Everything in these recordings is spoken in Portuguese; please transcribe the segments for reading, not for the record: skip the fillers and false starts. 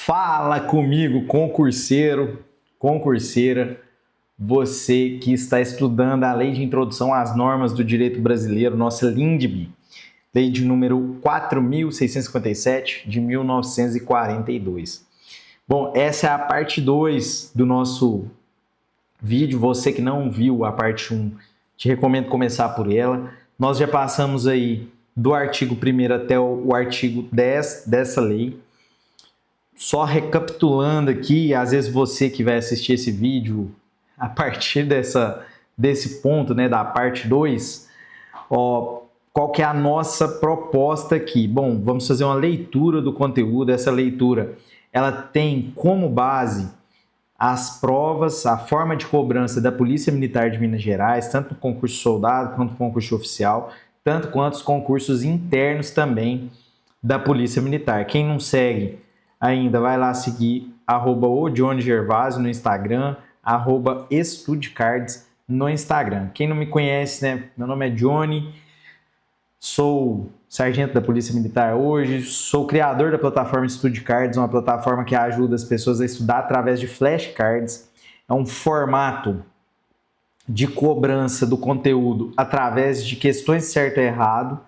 Fala comigo, concurseiro, concurseira, você que está estudando a Lei de Introdução às Normas do Direito Brasileiro, nossa LINDB, Lei de número 4.657 de 1942. Bom, essa é a parte 2 do nosso vídeo. Você que não viu a parte 1, te recomendo começar por ela. Nós já passamos aí do artigo 1º até o artigo 10 dessa lei. Só recapitulando aqui, às vezes você que vai assistir esse vídeo a partir desse ponto, né, da parte 2, qual que é a nossa proposta aqui? Bom, vamos fazer uma leitura do conteúdo. Essa leitura, ela tem como base as provas, a forma de cobrança da Polícia Militar de Minas Gerais, tanto no concurso soldado quanto no concurso oficial, tanto quanto os concursos internos também da Polícia Militar. Quem não segue ainda, vai lá seguir @o Johnny Gervásio no Instagram, @estudecards no Instagram. Quem não me conhece, né? Meu nome é Johnny, sou sargento da Polícia Militar hoje, sou criador da plataforma StudeCards, uma plataforma que ajuda as pessoas a estudar através de flashcards. É um formato de cobrança do conteúdo através de questões certo e errado,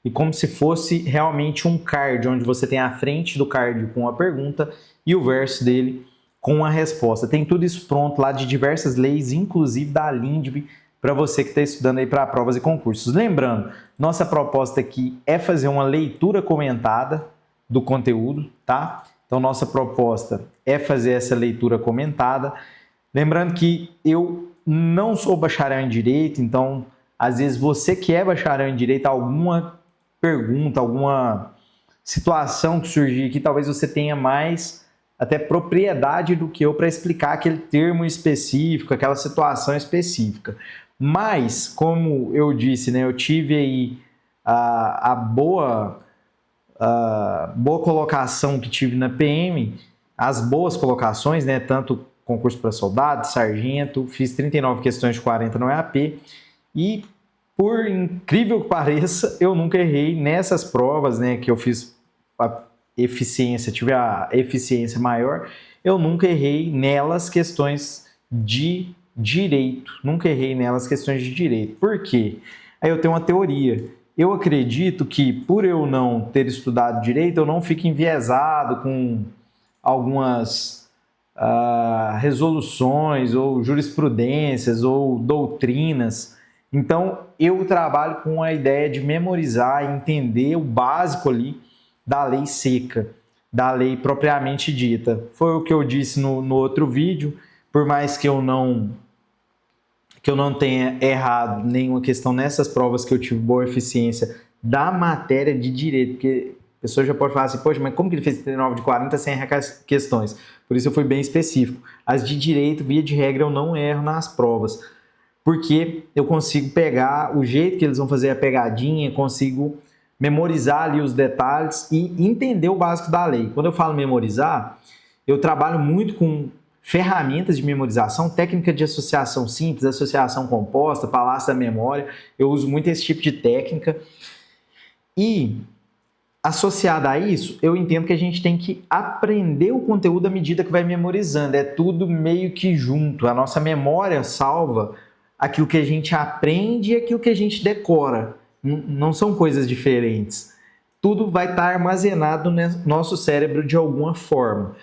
e como se fosse realmente um card, onde você tem a frente do card com a pergunta e o verso dele com a resposta. Tem tudo isso pronto lá de diversas leis, inclusive da LINDB, para você que está estudando aí para provas e concursos. Lembrando, nossa proposta aqui é fazer uma leitura comentada do conteúdo, tá? Então, nossa proposta é fazer essa leitura comentada. Lembrando que eu não sou bacharel em Direito, então, às vezes, você que é bacharel em Direito, alguma pergunta, alguma situação que surgir aqui, talvez você tenha mais até propriedade do que eu para explicar aquele termo específico, aquela situação específica. Mas, como eu disse, né, eu tive aí a boa colocação que tive na PM, as boas colocações, né, tanto concurso para soldado, sargento, fiz 39 questões de 40 no EAP, e por incrível que pareça, eu nunca errei nessas provas, né, que eu fiz a eficiência, tive a eficiência maior, eu nunca errei nelas questões de direito. Nunca errei nelas questões de direito. Por quê? Aí eu tenho uma teoria. Eu acredito que, por eu não ter estudado direito, eu não fico enviesado com algumas resoluções ou jurisprudências ou doutrinas. Então, eu trabalho com a ideia de memorizar e entender o básico ali da lei seca, da lei propriamente dita. Foi o que eu disse no outro vídeo. Por mais que eu não tenha errado nenhuma questão nessas provas que eu tive boa eficiência da matéria de direito, porque a pessoa já pode falar assim, poxa, mas como que ele fez 39 de 40 sem errar questões? Por isso eu fui bem específico. As de direito, via de regra, eu não erro nas provas, porque eu consigo pegar o jeito que eles vão fazer a pegadinha, consigo memorizar ali os detalhes e entender o básico da lei. Quando eu falo memorizar, eu trabalho muito com ferramentas de memorização, técnica de associação simples, associação composta, palácio da memória. Eu uso muito esse tipo de técnica. E, associada a isso, eu entendo que a gente tem que aprender o conteúdo à medida que vai memorizando. É tudo meio que junto. A nossa memória salva aquilo que a gente aprende e aquilo que a gente decora. Não são coisas diferentes. Tudo vai estar armazenado no nosso cérebro de alguma forma.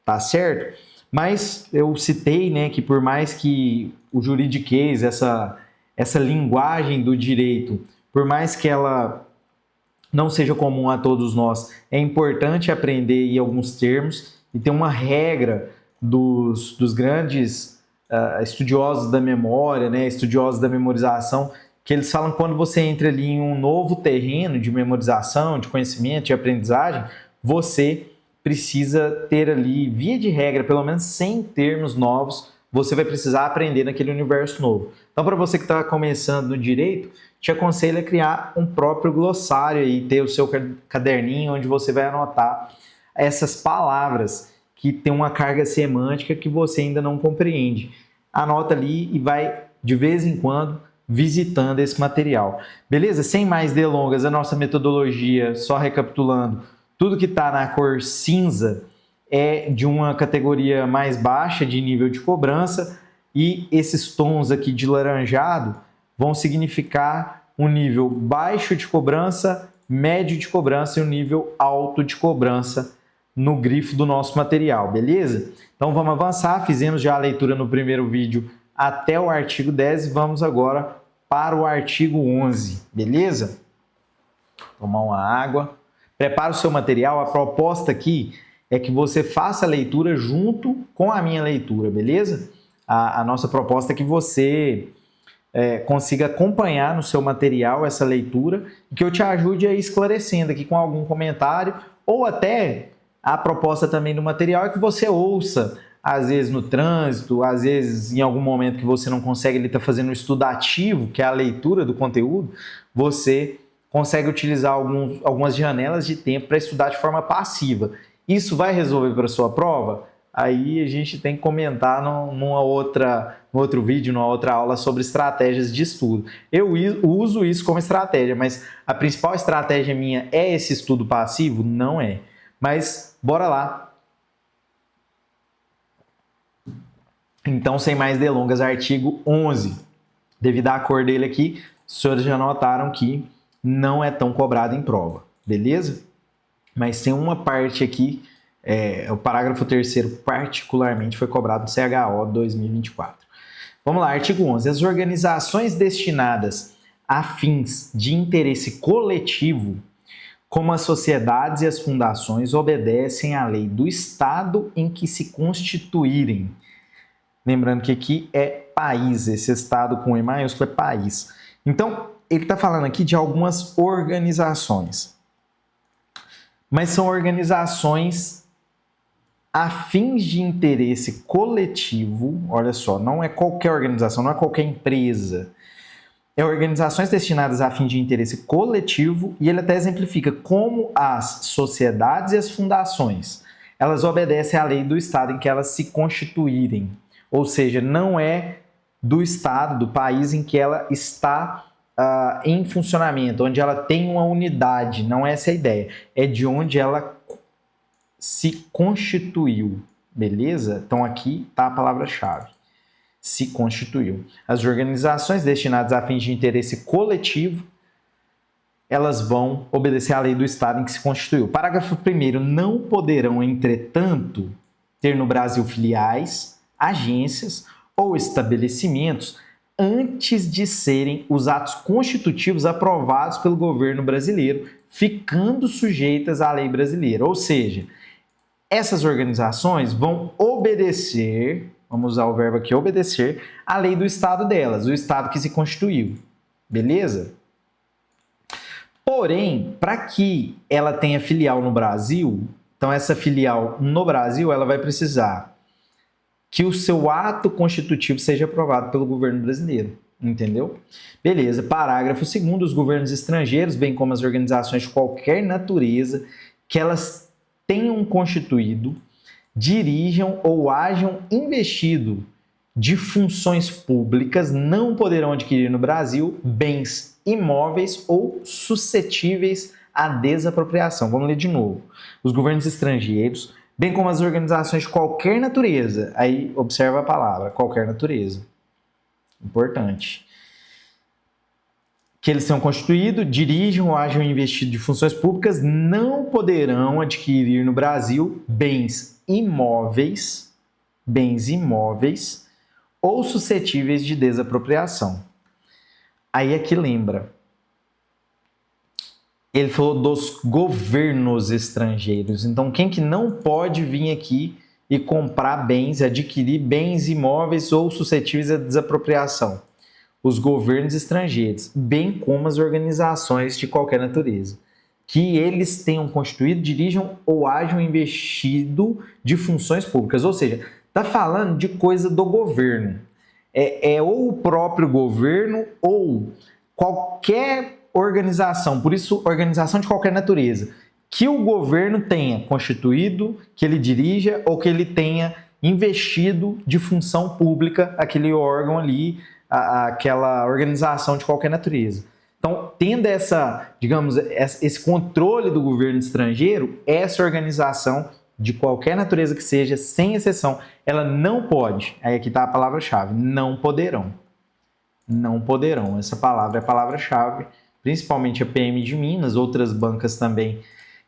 Tá certo? Mas eu citei, né, que por mais que o juridiquês, essa linguagem do direito, por mais que ela não seja comum a todos nós, é importante aprender aí alguns termos, e tem uma regra dos grandes estudiosos da memória, né, estudiosos da memorização, que eles falam que quando você entra ali em um novo terreno de memorização, de conhecimento, de aprendizagem, você precisa ter ali, via de regra, pelo menos 100 termos novos, você vai precisar aprender naquele universo novo. Então, para você que está começando no direito, te aconselho a criar um próprio glossário e ter o seu caderninho onde você vai anotar essas palavras que tem uma carga semântica que você ainda não compreende. Anota ali e vai, de vez em quando, visitando esse material. Beleza? Sem mais delongas, a nossa metodologia, só recapitulando, tudo que está na cor cinza é de uma categoria mais baixa de nível de cobrança, e esses tons aqui de laranjado vão significar um nível baixo de cobrança, médio de cobrança e um nível alto de cobrança no grifo do nosso material, beleza? Então vamos avançar, fizemos já a leitura no primeiro vídeo até o artigo 10 e vamos agora para o artigo 11, beleza? Tomar uma água. Prepara o seu material, a proposta aqui é que você faça a leitura junto com a minha leitura, beleza? A nossa proposta é que você consiga acompanhar no seu material essa leitura e que eu te ajude a ir esclarecendo aqui com algum comentário, ou até a proposta também do material é que você ouça, às vezes no trânsito, às vezes em algum momento que você não consegue, ele está fazendo um estudo ativo, que é a leitura do conteúdo, você consegue utilizar algumas janelas de tempo para estudar de forma passiva. Isso vai resolver para a sua prova? Aí a gente tem que comentar num outro vídeo, numa outra aula sobre estratégias de estudo. Eu uso isso como estratégia, mas a principal estratégia minha é esse estudo passivo? Não é. Mas bora lá. Então, sem mais delongas, artigo 11. Devido à cor dele aqui, os senhores já notaram que não é tão cobrado em prova, beleza? Mas tem uma parte aqui, o parágrafo 3º particularmente foi cobrado no CHO 2024. Vamos lá, artigo 11. As organizações destinadas a fins de interesse coletivo, como as sociedades e as fundações, obedecem à lei do Estado em que se constituírem. Lembrando que aqui é país, esse Estado com E maiúsculo é país. Então, ele está falando aqui de algumas organizações. Mas são organizações a fins de interesse coletivo. Olha só, não é qualquer organização, não é qualquer empresa. É organizações destinadas a fim de interesse coletivo, e ele até exemplifica como as sociedades e as fundações, elas obedecem à lei do Estado em que elas se constituírem. Ou seja, não é do Estado, do país em que ela está em funcionamento, onde ela tem uma unidade, não é essa a ideia, é de onde ela se constituiu, beleza? Então aqui está a palavra-chave, se constituiu. As organizações destinadas a fins de interesse coletivo, elas vão obedecer à lei do Estado em que se constituiu. Parágrafo 1º, não poderão, entretanto, ter no Brasil filiais, agências ou estabelecimentos antes de serem os atos constitutivos aprovados pelo governo brasileiro, ficando sujeitas à lei brasileira. Ou seja, essas organizações vão obedecer, vamos usar o verbo aqui, obedecer, à lei do Estado delas, o Estado que se constituiu. Beleza? Porém, para que ela tenha filial no Brasil, então essa filial no Brasil, ela vai precisar que o seu ato constitutivo seja aprovado pelo governo brasileiro, entendeu? Beleza, parágrafo 2º, os governos estrangeiros, bem como as organizações de qualquer natureza, que elas tenham constituído, dirijam ou hajam investido de funções públicas, não poderão adquirir no Brasil bens imóveis ou suscetíveis à desapropriação. Vamos ler de novo. Os governos estrangeiros, bem como as organizações de qualquer natureza, aí observa a palavra, qualquer natureza, importante, que eles são constituídos, dirijam ou hajam investido de funções públicas, não poderão adquirir no Brasil bens imóveis ou suscetíveis de desapropriação. Aí aqui lembra, ele falou dos governos estrangeiros. Então, quem que não pode vir aqui e comprar bens, adquirir bens imóveis ou suscetíveis à desapropriação? Os governos estrangeiros, bem como as organizações de qualquer natureza, que eles tenham constituído, dirijam ou hajam investido de funções públicas. Ou seja, está falando de coisa do governo. É ou o próprio governo ou qualquer organização, por isso organização de qualquer natureza, que o governo tenha constituído, que ele dirija ou que ele tenha investido de função pública aquele órgão ali, aquela organização de qualquer natureza. Então, tendo esse controle do governo estrangeiro, essa organização de qualquer natureza que seja, sem exceção, ela não pode, aí aqui está a palavra-chave, não poderão. Não poderão, essa palavra é a palavra-chave, principalmente a PM de Minas, outras bancas também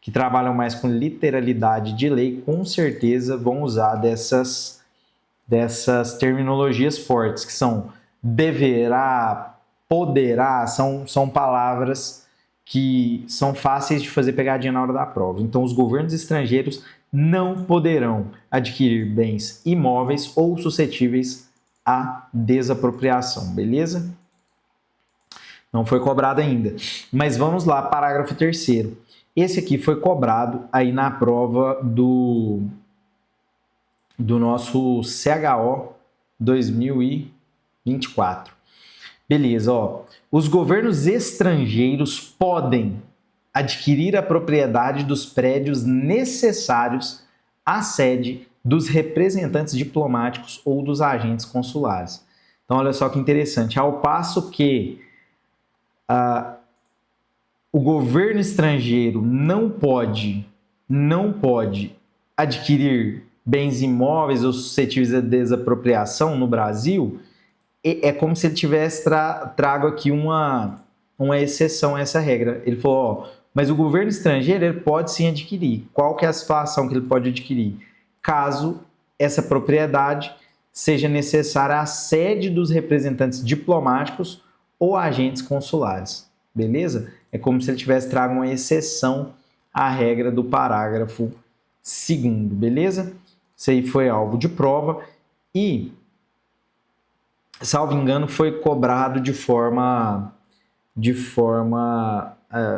que trabalham mais com literalidade de lei, com certeza vão usar dessas terminologias fortes, que são deverá, poderá, são palavras que são fáceis de fazer pegadinha na hora da prova. Então, os governos estrangeiros não poderão adquirir bens imóveis ou suscetíveis à desapropriação, beleza? Não foi cobrado ainda. Mas vamos lá, parágrafo 3º. Esse aqui foi cobrado aí na prova do nosso CHO 2024. Beleza, ó. Os governos estrangeiros podem adquirir a propriedade dos prédios necessários à sede dos representantes diplomáticos ou dos agentes consulares. Então, olha só que interessante. Ao passo que o governo estrangeiro não pode adquirir bens imóveis ou suscetíveis à desapropriação no Brasil, é como se ele tivesse trago aqui uma exceção a essa regra. Ele falou, ó, mas o governo estrangeiro ele pode sim adquirir. Qual que é a situação que ele pode adquirir? Caso essa propriedade seja necessária à sede dos representantes diplomáticos ou agentes consulares. Beleza? É como se ele tivesse trago uma exceção à regra do parágrafo 2º, beleza? Isso aí foi alvo de prova e, salvo engano, foi cobrado de forma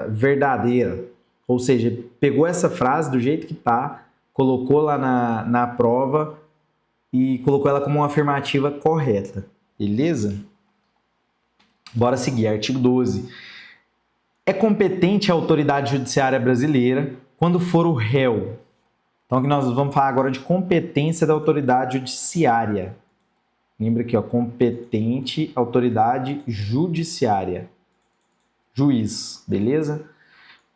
verdadeira. Ou seja, pegou essa frase do jeito que está, colocou lá na prova e colocou ela como uma afirmativa correta. Beleza? Bora seguir. Artigo 12. É competente a autoridade judiciária brasileira quando for o réu. Então, aqui nós vamos falar agora de competência da autoridade judiciária. Lembra aqui, ó, competente autoridade judiciária. Juiz, beleza?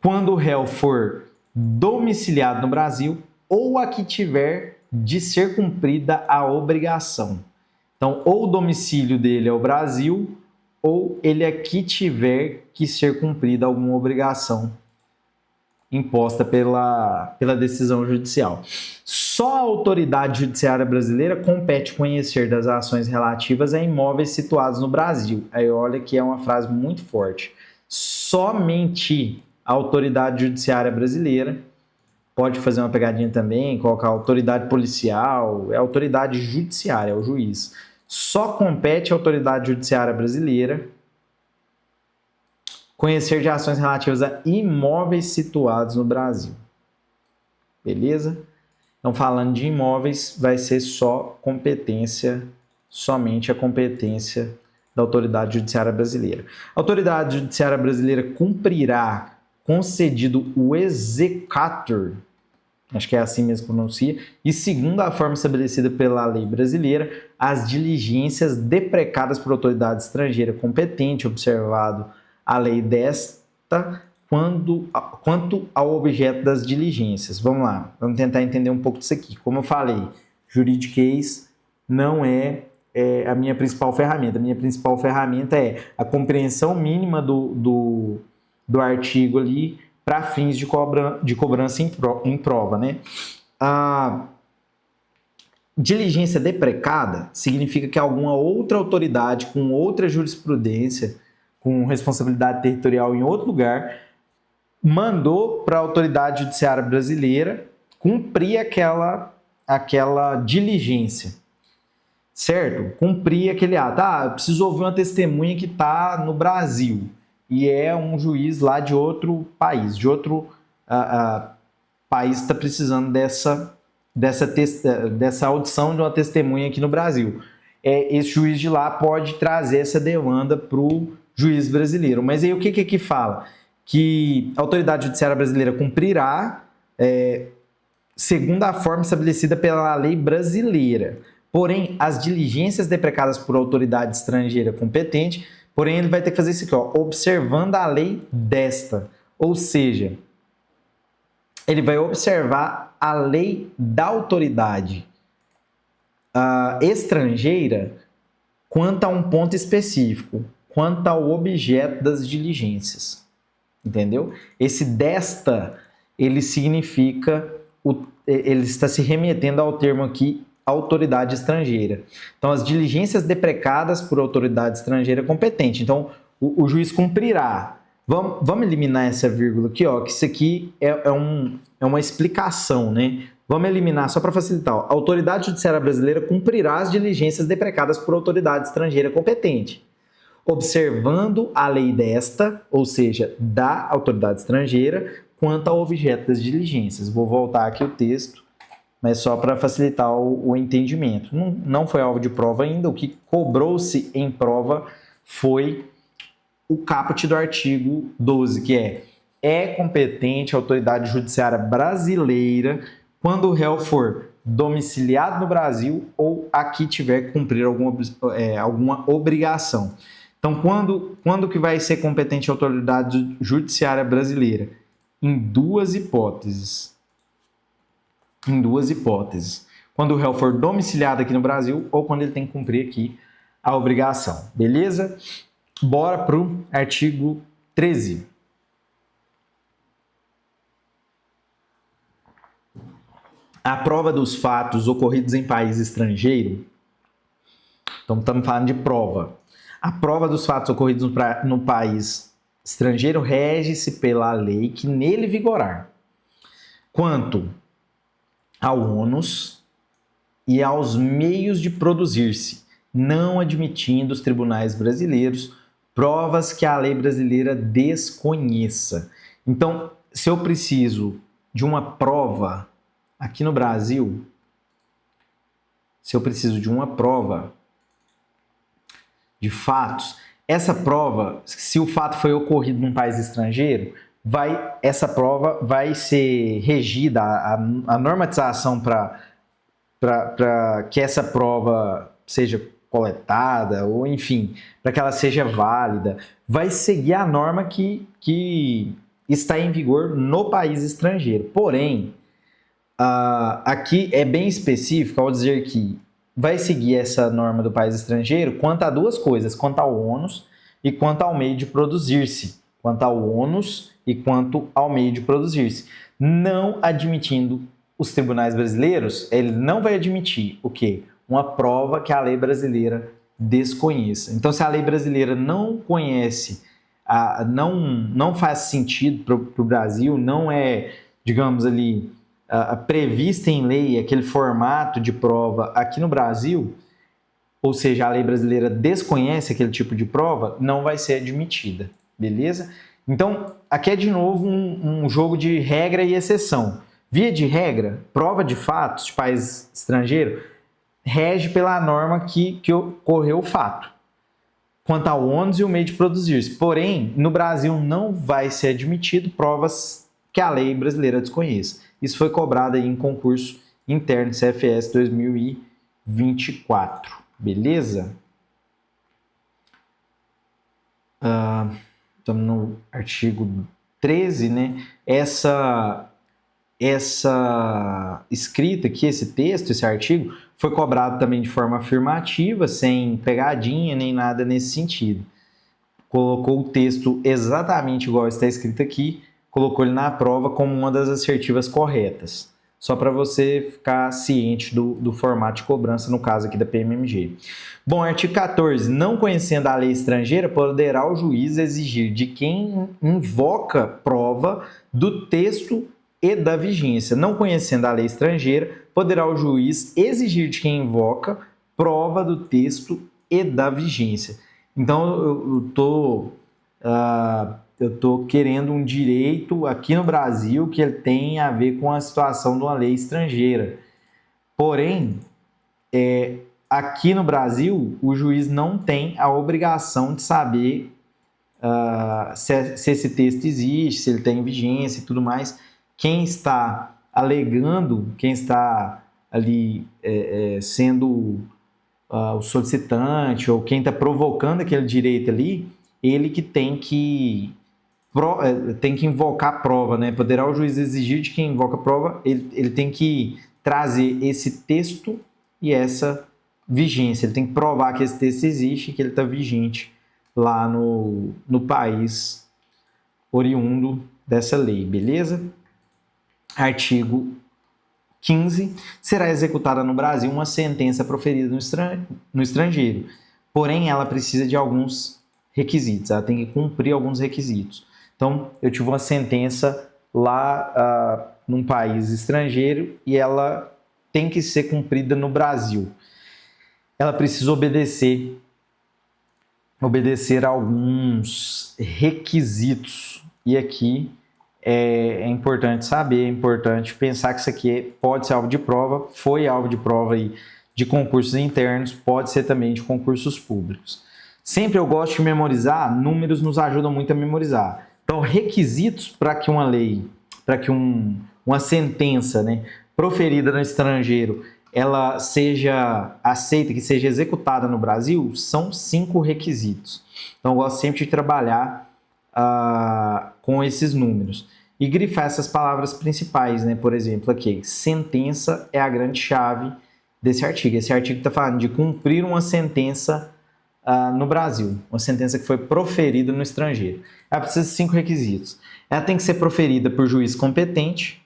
Quando o réu for domiciliado no Brasil ou a que tiver de ser cumprida a obrigação. Então, ou o domicílio dele é o Brasil, ou ele aqui tiver que ser cumprida alguma obrigação imposta pela decisão judicial. Só a autoridade judiciária brasileira compete conhecer das ações relativas a imóveis situados no Brasil. Aí olha que é uma frase muito forte. Somente a autoridade judiciária brasileira, pode fazer uma pegadinha também, colocar autoridade policial, é a autoridade judiciária, é o juiz. Só compete à autoridade judiciária brasileira conhecer de ações relativas a imóveis situados no Brasil. Beleza? Então, falando de imóveis, vai ser somente a competência da autoridade judiciária brasileira. A autoridade judiciária brasileira cumprirá, concedido o exequatur, acho que é assim mesmo que pronuncia, e segundo a forma estabelecida pela lei brasileira, as diligências deprecadas por autoridade estrangeira competente, observado a lei desta quanto ao objeto das diligências. Vamos lá, vamos tentar entender um pouco disso aqui. Como eu falei, juridiquês não é a minha principal ferramenta. A minha principal ferramenta é a compreensão mínima do artigo ali para fins de cobrança em prova, né? A diligência deprecada significa que alguma outra autoridade com outra jurisprudência, com responsabilidade territorial em outro lugar, mandou para a autoridade judiciária brasileira cumprir aquela diligência, certo? Cumprir aquele ato. Eu preciso ouvir uma testemunha que está no Brasil e é um juiz lá de outro país, país está precisando dessa audição de uma testemunha aqui no Brasil. Esse juiz de lá pode trazer essa demanda para o juiz brasileiro. Mas aí o que aqui fala? Que a autoridade judiciária brasileira cumprirá segundo a forma estabelecida pela lei brasileira. Porém, as diligências deprecadas por autoridade estrangeira competente, porém ele vai ter que fazer isso aqui, ó, observando a lei desta. Ou seja, ele vai observar a lei da autoridade estrangeira quanto a um ponto específico, quanto ao objeto das diligências. Entendeu? Esse desta, ele significa, ele está se remetendo ao termo aqui, autoridade estrangeira. Então, as diligências deprecadas por autoridade estrangeira competente. Então, o juiz cumprirá. Vamos eliminar essa vírgula aqui, ó, que isso aqui é uma explicação, né? Vamos eliminar só para facilitar. Ó. A autoridade judiciária brasileira cumprirá as diligências deprecadas por autoridade estrangeira competente, observando a lei desta, ou seja, da autoridade estrangeira, quanto ao objeto das diligências. Vou voltar aqui o texto, mas só para facilitar o entendimento. Não foi alvo de prova ainda, o que cobrou-se em prova foi o caput do artigo 12, que é competente a autoridade judiciária brasileira quando o réu for domiciliado no Brasil ou aqui tiver que cumprir alguma obrigação. Então, quando que vai ser competente a autoridade judiciária brasileira? Em duas hipóteses. Em duas hipóteses. Quando o réu for domiciliado aqui no Brasil ou quando ele tem que cumprir aqui a obrigação. Beleza? Bora para o artigo 13. A prova dos fatos ocorridos em país estrangeiro. Então, estamos falando de prova. A prova dos fatos ocorridos no país estrangeiro rege-se pela lei que nele vigorar, quanto ao ônus e aos meios de produzir-se, não admitindo os tribunais brasileiros provas que a lei brasileira desconheça. Então, se eu preciso de uma prova aqui no Brasil, se eu preciso de uma prova de fatos, essa prova, se o fato foi ocorrido num país estrangeiro, essa prova vai ser regida, a normatização para que essa prova seja coletada, ou enfim, para que ela seja válida, vai seguir a norma que está em vigor no país estrangeiro. Porém, aqui é bem específico ao dizer que vai seguir essa norma do país estrangeiro quanto a duas coisas, quanto ao ônus e quanto ao meio de produzir-se. Quanto ao ônus e quanto ao meio de produzir-se. Não admitindo os tribunais brasileiros, ele não vai admitir o quê? Uma prova que a lei brasileira desconheça. Então, se a lei brasileira não conhece, não faz sentido para o Brasil, não é, digamos ali, prevista em lei aquele formato de prova aqui no Brasil, ou seja, a lei brasileira desconhece aquele tipo de prova, não vai ser admitida, beleza? Então, aqui é de novo um jogo de regra e exceção. Via de regra, prova de fatos de país estrangeiro rege pela norma que ocorreu o fato, quanto ao ônus e o meio de produzir-se. Porém, no Brasil não vai ser admitido provas que a lei brasileira desconheça. Isso foi cobrado aí em concurso interno CFS 2024. Beleza? Estamos no artigo 13, né? Essa escrita aqui, esse texto, esse artigo, foi cobrado também de forma afirmativa, sem pegadinha nem nada nesse sentido. Colocou o texto exatamente igual está escrito aqui, colocou ele na prova como uma das assertivas corretas. Só para você ficar ciente do formato de cobrança, no caso aqui da PMMG. Bom, artigo 14. Não conhecendo a lei estrangeira, poderá o juiz exigir de quem invoca prova do texto e da vigência. Não conhecendo a lei estrangeira, poderá o juiz exigir de quem invoca prova do texto e da vigência. Então, eu estou querendo um direito aqui no Brasil que ele tem a ver com a situação de uma lei estrangeira. Porém, aqui no Brasil, o juiz não tem a obrigação de saber se esse texto existe, se ele tem vigência e tudo mais. Quem está alegando, quem está ali sendo o solicitante ou quem está provocando aquele direito ali, ele que tem que tem que invocar prova, né? Poderá o juiz exigir de quem invoca prova, ele tem que trazer esse texto e essa vigência. Ele tem que provar que esse texto existe e que ele está vigente lá no país oriundo dessa lei, beleza? Artigo 15. Será executada no Brasil uma sentença proferida no estrangeiro, porém ela precisa de alguns requisitos, ela tem que cumprir alguns requisitos. Então, eu tive uma sentença lá num país estrangeiro e ela tem que ser cumprida no Brasil. Ela precisa obedecer a alguns requisitos. E aqui é importante saber, é importante pensar que isso aqui pode ser alvo de prova, foi alvo de prova aí de concursos internos, pode ser também de concursos públicos. Sempre eu gosto de memorizar, números nos ajudam muito a memorizar. Então, requisitos para que uma lei, para que uma sentença, né, proferida no estrangeiro, ela seja aceita, que seja executada no Brasil, são 5 requisitos. Então, eu gosto sempre de trabalhar com esses números. E grifar essas palavras principais, né? Por exemplo, aqui, sentença é a grande chave desse artigo. Esse artigo está falando de cumprir uma sentença no Brasil, uma sentença que foi proferida no estrangeiro. Ela precisa de 5 requisitos. Ela tem que ser proferida por juiz competente,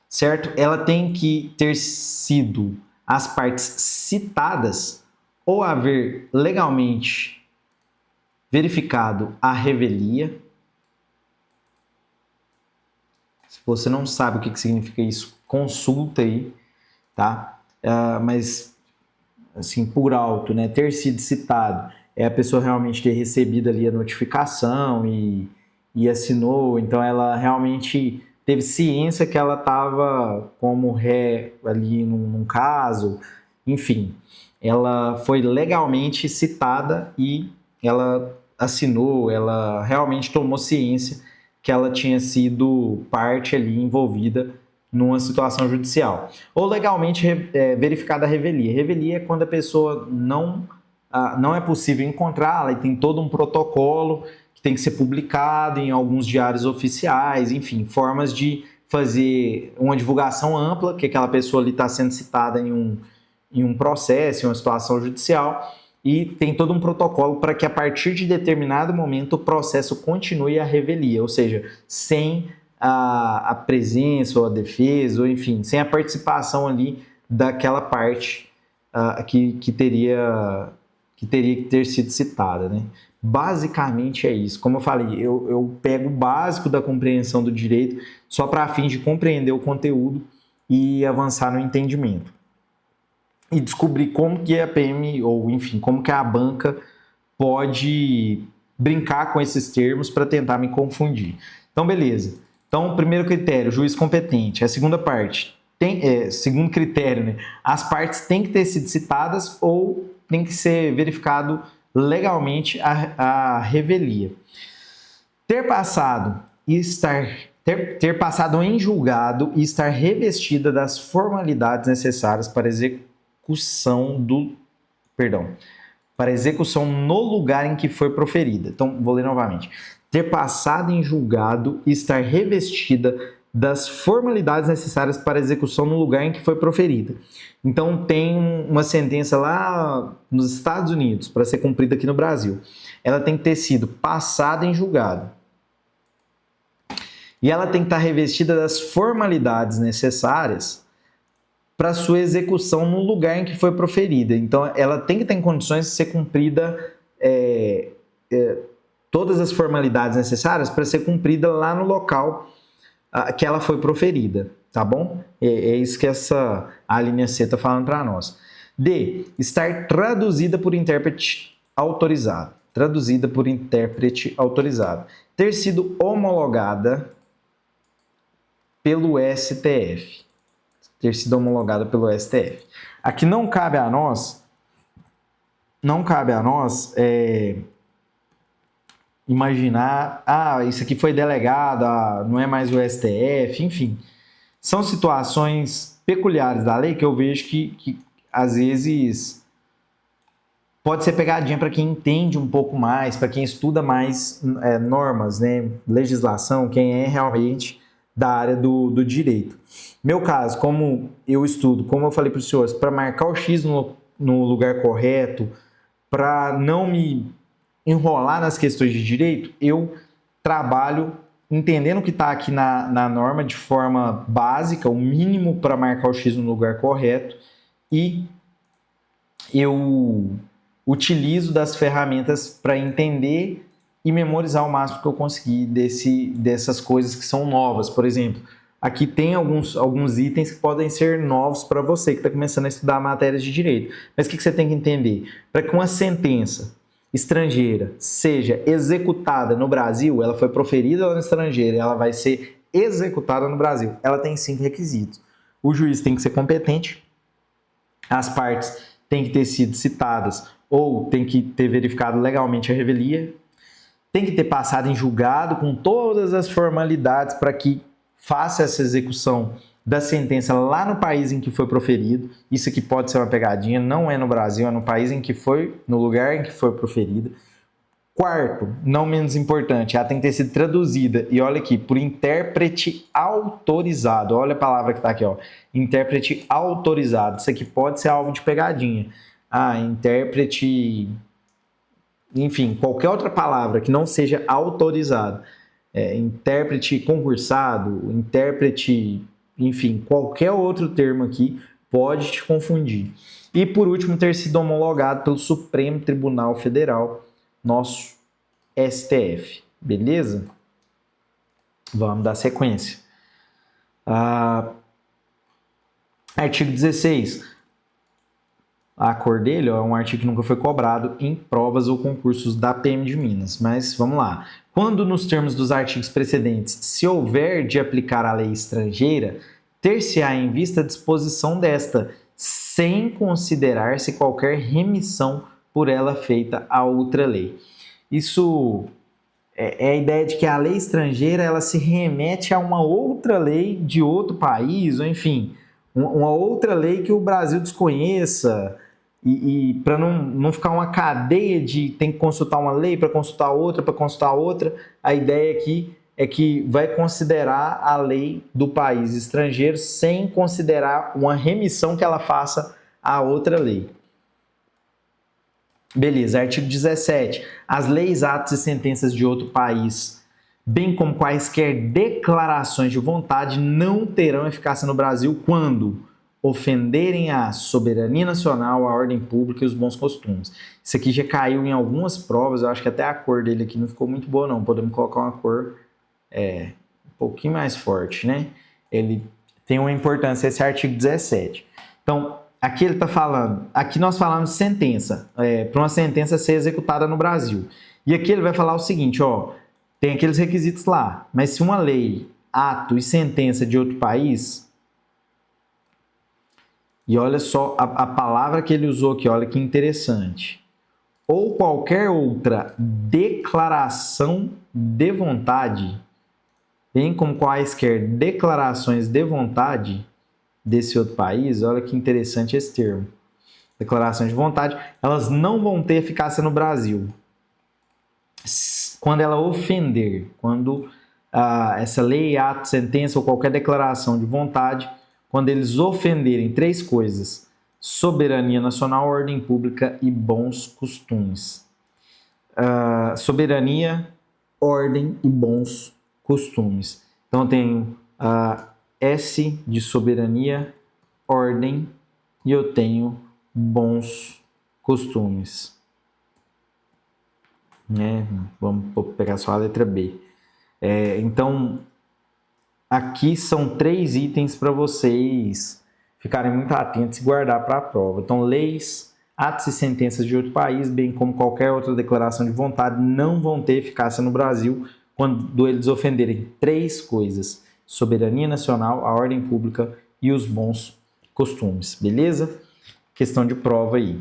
certo? Ela tem que ter sido as partes citadas ou haver legalmente verificado a revelia. Se você não sabe o que significa isso, consulta aí, tá? Mas, assim, por alto, né? Ter sido citado é a pessoa realmente ter recebido ali a notificação e assinou, então ela realmente teve ciência que ela estava como ré ali num caso, enfim, ela foi legalmente citada e ela assinou, ela realmente tomou ciência que ela tinha sido parte ali envolvida numa situação judicial. Ou legalmente verificada a revelia. Revelia é quando a pessoa não é possível encontrá-la e tem todo um protocolo que tem que ser publicado em alguns diários oficiais, enfim, formas de fazer uma divulgação ampla, que aquela pessoa ali está sendo citada em um processo, em uma situação judicial, e tem todo um protocolo para que a partir de determinado momento o processo continue a revelia, ou seja, sem a presença ou a defesa, ou enfim, sem a participação ali daquela parte que teria que ter sido citada, né? Basicamente é isso. Como eu falei, eu pego o básico da compreensão do direito só para fim de compreender o conteúdo e avançar no entendimento. E descobrir como que a PM, ou enfim, como que a banca pode brincar com esses termos para tentar me confundir. Então, beleza. Então, primeiro critério, juiz competente. A segunda parte, segundo critério, né? As partes têm que ter sido citadas ou tem que ser verificado legalmente a revelia. Ter passado em julgado e estar revestida das formalidades necessárias para execução no lugar em que foi proferida. Então, vou ler novamente. Ter passado em julgado e estar revestida das formalidades necessárias para execução no lugar em que foi proferida. Então, tem uma sentença lá nos Estados Unidos para ser cumprida aqui no Brasil. Ela tem que ter sido passada em julgado. E ela tem que estar revestida das formalidades necessárias para sua execução no lugar em que foi proferida. Então, ela tem que estar em condições de ser cumprida todas as formalidades necessárias para ser cumprida lá no local que ela foi proferida, tá bom? É isso que a linha C está falando para nós. D. Estar traduzida por intérprete autorizado. Ter sido homologada pelo STF. Aqui não cabe a nós imaginar, isso aqui foi delegado, não é mais o STF, enfim. São situações peculiares da lei que eu vejo que às vezes pode ser pegadinha para quem entende um pouco mais, para quem estuda mais normas, né, legislação, quem é realmente da área do direito. Meu caso, como eu estudo, como eu falei para os senhores, para marcar o X no lugar correto, para não me enrolar nas questões de direito, eu trabalho entendendo o que está aqui na norma de forma básica, o mínimo para marcar o X no lugar correto, e eu utilizo das ferramentas para entender e memorizar o máximo que eu conseguir dessas coisas que são novas. Por exemplo, aqui tem alguns itens que podem ser novos para você que está começando a estudar matérias de direito. Mas o que você tem que entender? Para que uma sentença estrangeira seja executada no Brasil, ela foi proferida lá no estrangeiro, ela vai ser executada no Brasil. Ela tem 5 requisitos. O juiz tem que ser competente, as partes têm que ter sido citadas ou tem que ter verificado legalmente a revelia, tem que ter passado em julgado com todas as formalidades para que faça essa execução da sentença lá no país em que foi proferido. Isso aqui pode ser uma pegadinha, não é no Brasil, é no país em que foi, no lugar em que foi proferida. Quarto, não menos importante, ela tem que ter sido traduzida, e olha aqui, por intérprete autorizado. Olha a palavra que está aqui, ó, intérprete autorizado. Isso aqui pode ser alvo de pegadinha. Intérprete, enfim, qualquer outra palavra que não seja autorizado. Intérprete concursado, intérprete, enfim, qualquer outro termo aqui pode te confundir. E por último, ter sido homologado pelo Supremo Tribunal Federal, nosso STF, beleza? Vamos dar sequência. Artigo 16. A cor dele é um artigo que nunca foi cobrado em provas ou concursos da PM de Minas. Mas vamos lá. Quando nos termos dos artigos precedentes se houver de aplicar a lei estrangeira, ter-se-á em vista a disposição desta, sem considerar-se qualquer remissão por ela feita a outra lei. Isso é a ideia de que a lei estrangeira ela se remete a uma outra lei de outro país, ou enfim, uma outra lei que o Brasil desconheça, e para não ficar uma cadeia de tem que consultar uma lei para consultar outra, a ideia aqui é que vai considerar a lei do país estrangeiro sem considerar uma remissão que ela faça a outra lei. Beleza, artigo 17. As leis, atos e sentenças de outro país, bem como quaisquer declarações de vontade, não terão eficácia no Brasil quando ofenderem a soberania nacional, a ordem pública e os bons costumes. Isso aqui já caiu em algumas provas, eu acho que até a cor dele aqui não ficou muito boa não, podemos colocar uma cor um pouquinho mais forte, né? Ele tem uma importância, esse artigo 17. Então, aqui ele está falando, aqui nós falamos sentença, para uma sentença ser executada no Brasil. E aqui ele vai falar o seguinte, ó, tem aqueles requisitos lá, mas se uma lei, ato e sentença de outro país, e olha só a palavra que ele usou aqui, olha que interessante, ou qualquer outra declaração de vontade, bem como quaisquer declarações de vontade desse outro país, olha que interessante esse termo, declarações de vontade, elas não vão ter eficácia no Brasil. Quando ela ofender, quando essa lei, ato, sentença ou qualquer declaração de vontade, quando eles ofenderem 3 coisas: soberania nacional, ordem pública e bons costumes. Soberania, ordem e bons costumes. Então eu tenho S de soberania, ordem e eu tenho bons costumes. Vamos pegar só a letra B. Então, aqui são 3 itens para vocês ficarem muito atentos e guardar para a prova. Então, leis, atos e sentenças de outro país, bem como qualquer outra declaração de vontade, não vão ter eficácia no Brasil quando eles ofenderem 3 coisas: soberania nacional, a ordem pública e os bons costumes. Beleza? Questão de prova aí.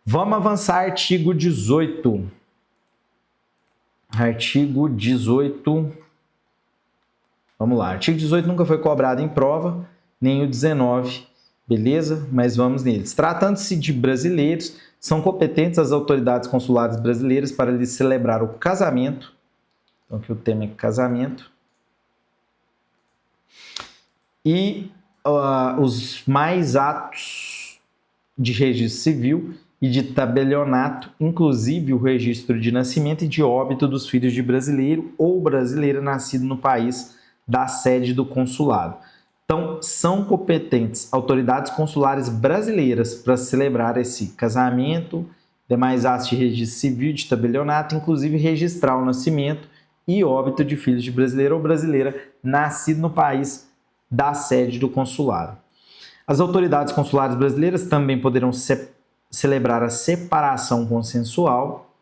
Vamos avançar, artigo 18. Artigo 18. Vamos lá. Artigo 18 nunca foi cobrado em prova, nem o 19. beleza? Mas vamos neles. Tratando-se de brasileiros, são competentes as autoridades consulares brasileiras para lhes celebrar o casamento. Então aqui o tema é casamento. E os mais atos de registro civil e de tabelionato, inclusive o registro de nascimento e de óbito dos filhos de brasileiro ou brasileira nascido no país da sede do consulado. Então, são competentes autoridades consulares brasileiras para celebrar esse casamento, demais atos de registro civil e de tabelionato, inclusive registrar o nascimento e óbito de filhos de brasileiro ou brasileira nascido no país da sede do consulado. As autoridades consulares brasileiras também poderão celebrar a separação consensual.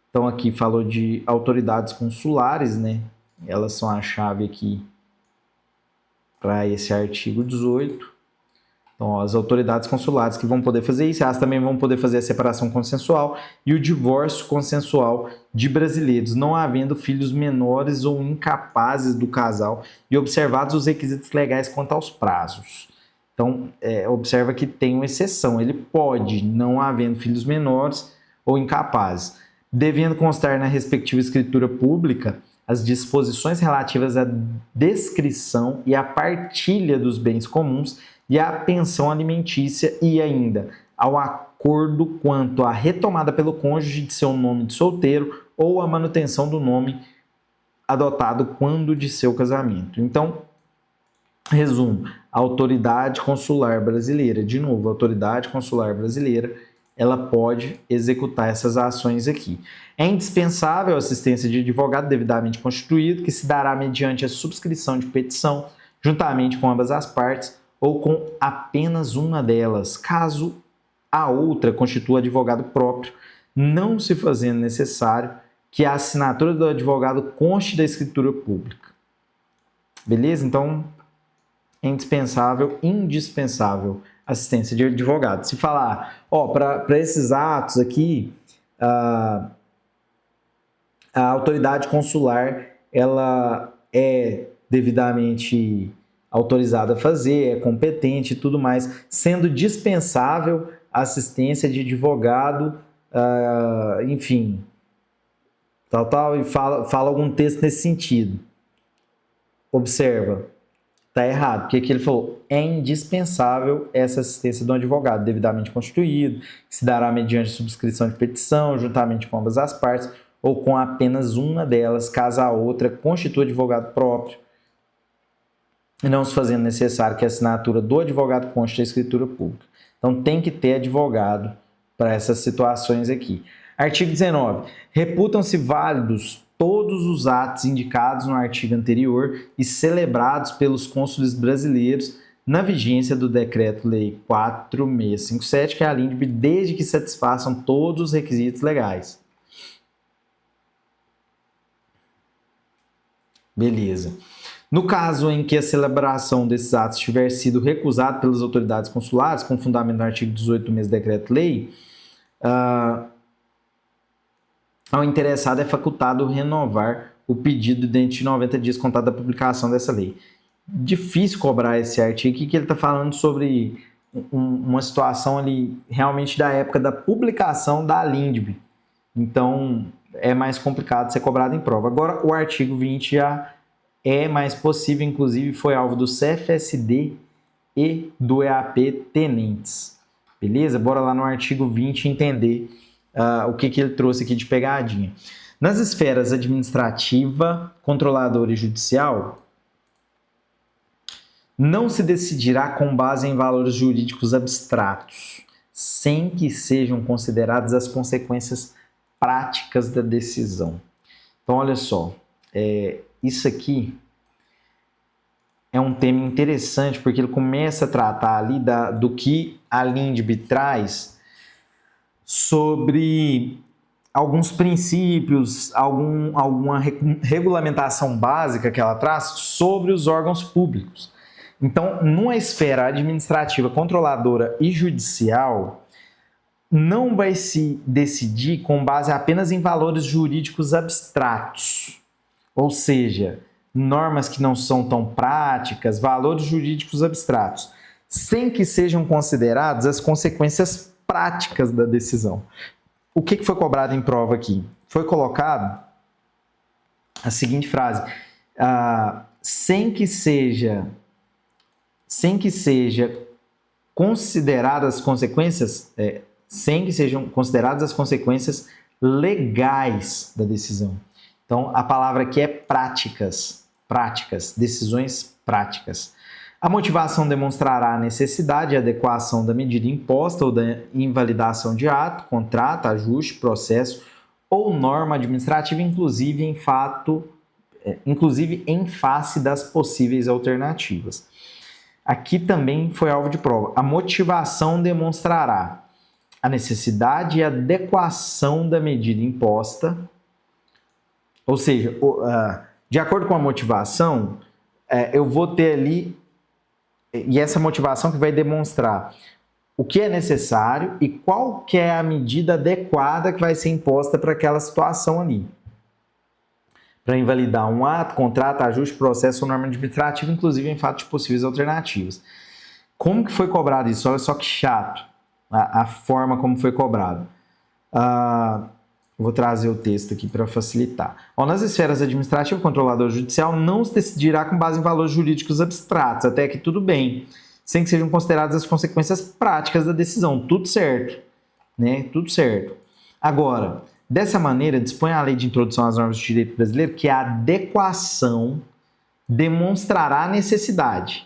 Então aqui falou de autoridades consulares, né? Elas são a chave aqui para esse artigo 18. Então, ó, as autoridades consulares que vão poder fazer isso, elas também vão poder fazer a separação consensual e o divórcio consensual de brasileiros, não havendo filhos menores ou incapazes do casal e observados os requisitos legais quanto aos prazos. Então, observa que tem uma exceção, ele pode, não havendo filhos menores ou incapazes, devendo constar na respectiva escritura pública as disposições relativas à descrição e à partilha dos bens comuns e à pensão alimentícia e ainda ao acordo quanto à retomada pelo cônjuge de seu nome de solteiro ou à manutenção do nome adotado quando de seu casamento. Então, resumo, a autoridade consular brasileira, de novo, a autoridade consular brasileira, ela pode executar essas ações aqui. É indispensável a assistência de advogado devidamente constituído, que se dará mediante a subscrição de petição, juntamente com ambas as partes, ou com apenas uma delas, caso a outra constitua advogado próprio, não se fazendo necessário que a assinatura do advogado conste da escritura pública. Beleza? Então, é indispensável assistência de advogado. Se falar, para esses atos aqui, a autoridade consular ela é devidamente autorizada a fazer, é competente e tudo mais, sendo dispensável a assistência de advogado, enfim, e fala algum texto nesse sentido. Observa, está errado, porque aqui ele falou, é indispensável essa assistência de um advogado devidamente constituído, que se dará mediante subscrição de petição, juntamente com ambas as partes, ou com apenas uma delas, caso a outra constitua advogado próprio, e não se fazendo necessário que a assinatura do advogado conste a escritura pública. Então, tem que ter advogado para essas situações aqui. Artigo 19. Reputam-se válidos todos os atos indicados no artigo anterior e celebrados pelos cônsules brasileiros na vigência do Decreto-Lei 4657, que é a LINDB, desde que satisfaçam todos os requisitos legais. Beleza. No caso em que a celebração desses atos tiver sido recusada pelas autoridades consulares, com fundamento no artigo 18 do mesmo decreto-lei, ao interessado é facultado renovar o pedido dentro de 90 dias contado da publicação dessa lei. Difícil cobrar esse artigo aqui, que ele está falando sobre uma situação ali realmente da época da publicação da LINDB. Então, é mais complicado ser cobrado em prova. Agora, o artigo 20 já é mais possível, inclusive foi alvo do CFSD e do EAP Tenentes. Beleza? Bora lá no artigo 20 entender o que ele trouxe aqui de pegadinha. Nas esferas administrativa, controladora e judicial, não se decidirá com base em valores jurídicos abstratos, sem que sejam consideradas as consequências práticas da decisão. Então, olha só, isso aqui é um tema interessante, porque ele começa a tratar ali do que a LINDB traz sobre alguns princípios, alguma regulamentação básica que ela traz sobre os órgãos públicos. Então, numa esfera administrativa, controladora e judicial, não vai se decidir com base apenas em valores jurídicos abstratos, ou seja, normas que não são tão práticas, valores jurídicos abstratos. sem que sejam consideradas as consequências práticas da decisão. O que foi cobrado em prova aqui? Foi colocado a seguinte frase: sem que seja consideradas as consequências, sem que sejam consideradas as consequências legais da decisão. Então, a palavra aqui é práticas, decisões práticas. A motivação demonstrará a necessidade e adequação da medida imposta ou da invalidação de ato, contrato, ajuste, processo ou norma administrativa, inclusive em face das possíveis alternativas. Aqui também foi alvo de prova. A motivação demonstrará a necessidade e adequação da medida imposta, ou seja, de acordo com a motivação, eu vou ter ali, e essa motivação que vai demonstrar o que é necessário e qual que é a medida adequada que vai ser imposta para aquela situação ali. Para invalidar um ato, contrato, ajuste, processo ou norma administrativa, inclusive em fato de possíveis alternativas. Como que foi cobrado isso? Olha só que chato a forma como foi cobrado. Vou trazer o texto aqui para facilitar. Nas esferas administrativa, o controlador judicial não se decidirá com base em valores jurídicos abstratos, até que tudo bem, sem que sejam consideradas as consequências práticas da decisão. Tudo certo, né? Tudo certo. Agora, dessa maneira, dispõe a Lei de Introdução às Normas do Direito Brasileiro que a adequação demonstrará a necessidade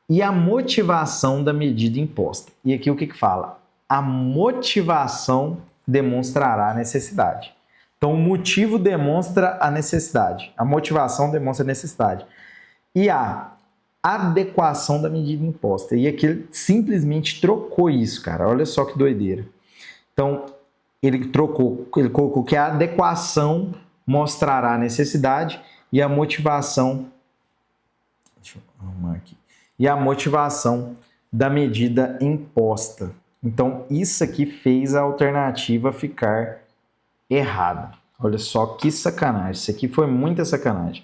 e a motivação da medida imposta. E aqui o que fala? A motivação demonstrará a necessidade. Então, o motivo demonstra a necessidade, a motivação demonstra a necessidade. E a adequação da medida imposta. E aqui ele simplesmente trocou isso, cara. Olha só que doideira. Então, ele colocou que a adequação mostrará a necessidade e a motivação. Deixa eu arrumar aqui. E a motivação da medida imposta. Então, isso aqui fez a alternativa ficar errada. Olha só que sacanagem. Isso aqui foi muita sacanagem.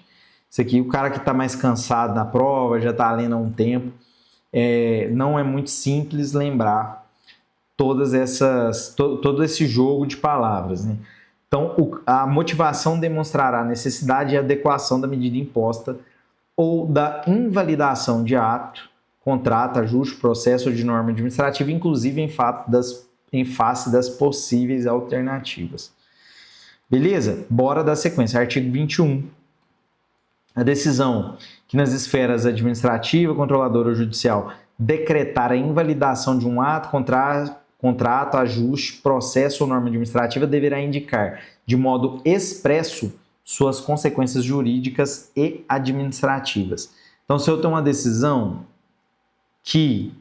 Isso aqui, o cara que está mais cansado na prova, já está lendo há um tempo, não é muito simples lembrar todo esse jogo de palavras, né? Então, a motivação demonstrará a necessidade e adequação da medida imposta ou da invalidação de ato, contrato, ajuste, processo ou de norma administrativa, inclusive em face das possíveis alternativas. Beleza? Bora dar sequência. Artigo 21. A decisão que nas esferas administrativa, controladora ou judicial decretar a invalidação de um ato, contrato, ajuste, processo ou norma administrativa deverá indicar de modo expresso suas consequências jurídicas e administrativas. Então, se eu tenho uma decisão que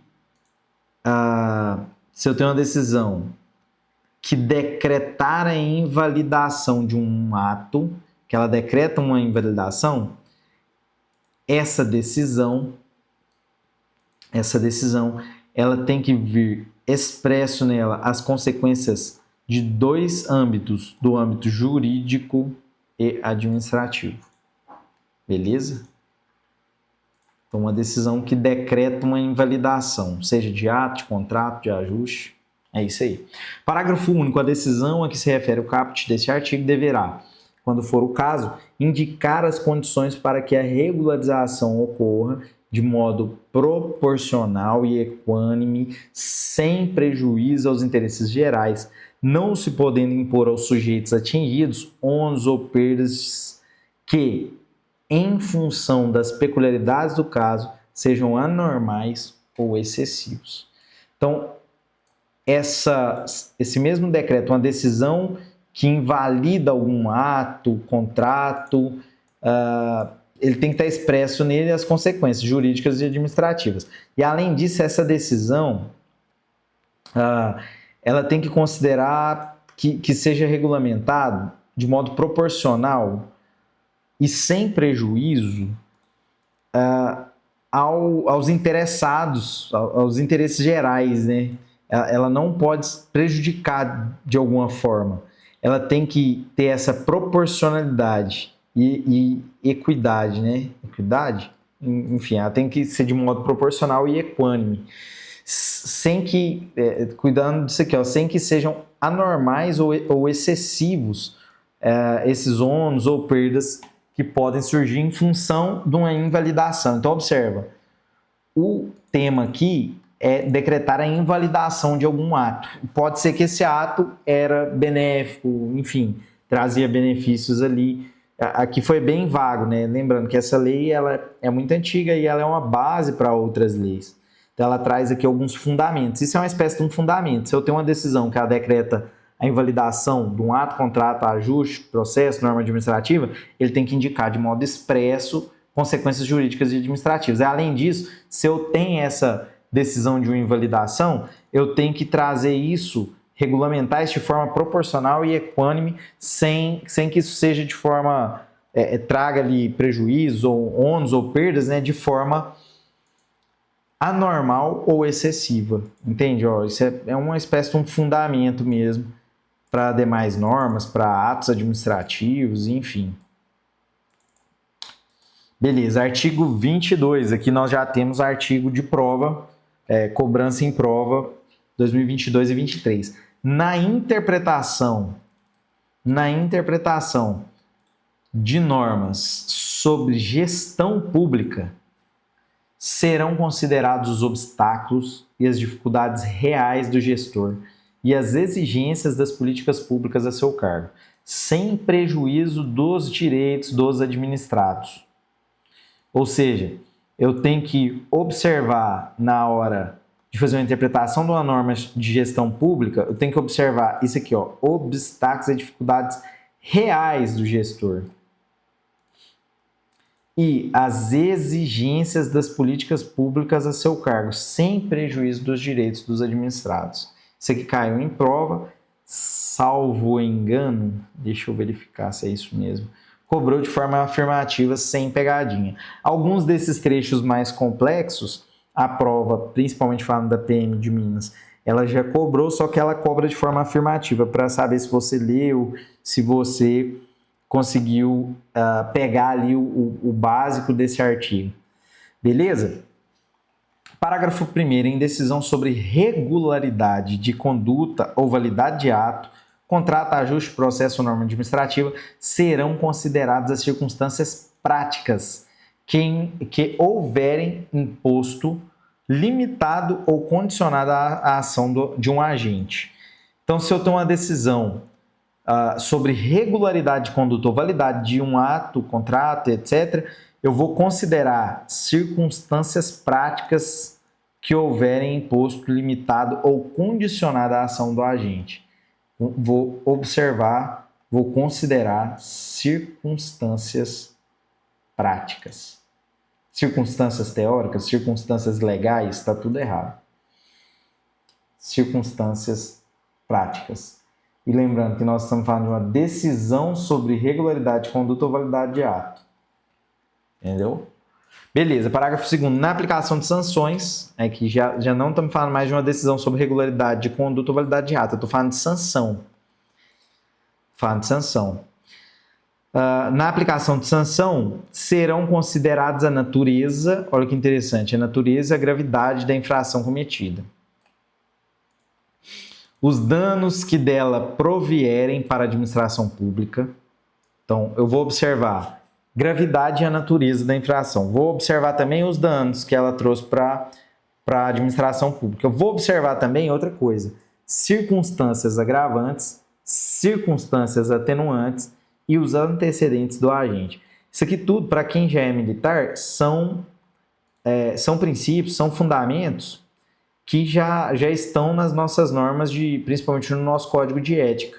decretar a invalidação de um ato, que ela decreta uma invalidação, essa decisão ela tem que vir expresso nela as consequências de dois âmbitos, do âmbito jurídico e administrativo. Beleza? Então, uma decisão que decreta uma invalidação, seja de ato, de contrato, de ajuste. É isso aí. Parágrafo único. A decisão a que se refere o caput deste artigo deverá, quando for o caso, indicar as condições para que a regularização ocorra de modo proporcional e equânime, sem prejuízo aos interesses gerais, não se podendo impor aos sujeitos atingidos ônus ou perdas que, em função das peculiaridades do caso, sejam anormais ou excessivos. Então, esse mesmo decreto, uma decisão que invalida algum ato, contrato, ele tem que estar expresso nele as consequências jurídicas e administrativas. E, além disso, essa decisão, ela tem que considerar que seja regulamentado de modo proporcional e sem prejuízo aos interessados, aos interesses gerais, né? Ela não pode prejudicar de alguma forma. Ela tem que ter essa proporcionalidade e equidade, né? Equidade? enfim, ela tem que ser de modo proporcional e equânime, sem que, cuidando disso aqui, ó, sem que sejam anormais ou excessivos esses ônus ou perdas que podem surgir em função de uma invalidação. Então, observa, o tema aqui é decretar a invalidação de algum ato. Pode ser que esse ato era benéfico, enfim, trazia benefícios ali. Aqui foi bem vago, né? Lembrando que essa lei ela é muito antiga e ela é uma base para outras leis. Então, ela traz aqui alguns fundamentos. Isso é uma espécie de um fundamento. Se eu tenho uma decisão que ela decreta a invalidação de um ato, contrato, ajuste, processo, norma administrativa, ele tem que indicar de modo expresso consequências jurídicas e administrativas. Além disso, se eu tenho essa decisão de uma invalidação, eu tenho que trazer isso, regulamentar isso de forma proporcional e equânime, sem que isso seja de forma, traga ali prejuízo, ou ônus ou perdas, né, de forma anormal ou excessiva. Entende? Isso é uma espécie de um fundamento mesmo para demais normas, para atos administrativos, enfim. Beleza, artigo 22, aqui nós já temos artigo de prova, cobrança em prova 2022 e 23. Na interpretação de normas sobre gestão pública, serão considerados os obstáculos e as dificuldades reais do gestor e as exigências das políticas públicas a seu cargo, sem prejuízo dos direitos dos administrados. Ou seja, eu tenho que observar na hora de fazer uma interpretação de uma norma de gestão pública, eu tenho que observar isso aqui, ó, obstáculos e dificuldades reais do gestor e as exigências das políticas públicas a seu cargo, sem prejuízo dos direitos dos administrados. Isso aqui caiu em prova, salvo engano, deixa eu verificar se é isso mesmo, cobrou de forma afirmativa, sem pegadinha. Alguns desses trechos mais complexos, a prova, principalmente falando da PM de Minas, ela já cobrou, só que ela cobra de forma afirmativa, para saber se você leu, se você conseguiu pegar ali o básico desse artigo. Beleza? Parágrafo 1º. Em decisão sobre regularidade de conduta ou validade de ato, contrato, ajuste, processo ou norma administrativa, serão consideradas as circunstâncias práticas que houverem imposto, limitado ou condicionado à ação de um agente. Então, se eu tenho uma decisão sobre regularidade de conduta ou validade de um ato, contrato, etc., eu vou considerar circunstâncias práticas que houverem imposto, limitado ou condicionado à ação do agente. Vou observar, vou considerar circunstâncias práticas. Circunstâncias teóricas, circunstâncias legais, está tudo errado. Circunstâncias práticas. E lembrando que nós estamos falando de uma decisão sobre regularidade de conduta ou validade de ato. Entendeu? Beleza, parágrafo 2º. Na aplicação de sanções, que já não estamos falando mais de uma decisão sobre regularidade de conduta ou validade de ato, eu estou falando de sanção. Na aplicação de sanção, serão considerados a natureza, olha que interessante, a natureza e a gravidade da infração cometida. Os danos que dela provierem para a administração pública. Então, eu vou observar gravidade e a natureza da infração. Vou observar também os danos que ela trouxe para a administração pública. Eu vou observar também outra coisa: circunstâncias agravantes, circunstâncias atenuantes e os antecedentes do agente. Isso aqui tudo, para quem já é militar, são princípios, são fundamentos que já estão nas nossas normas, principalmente no nosso código de ética.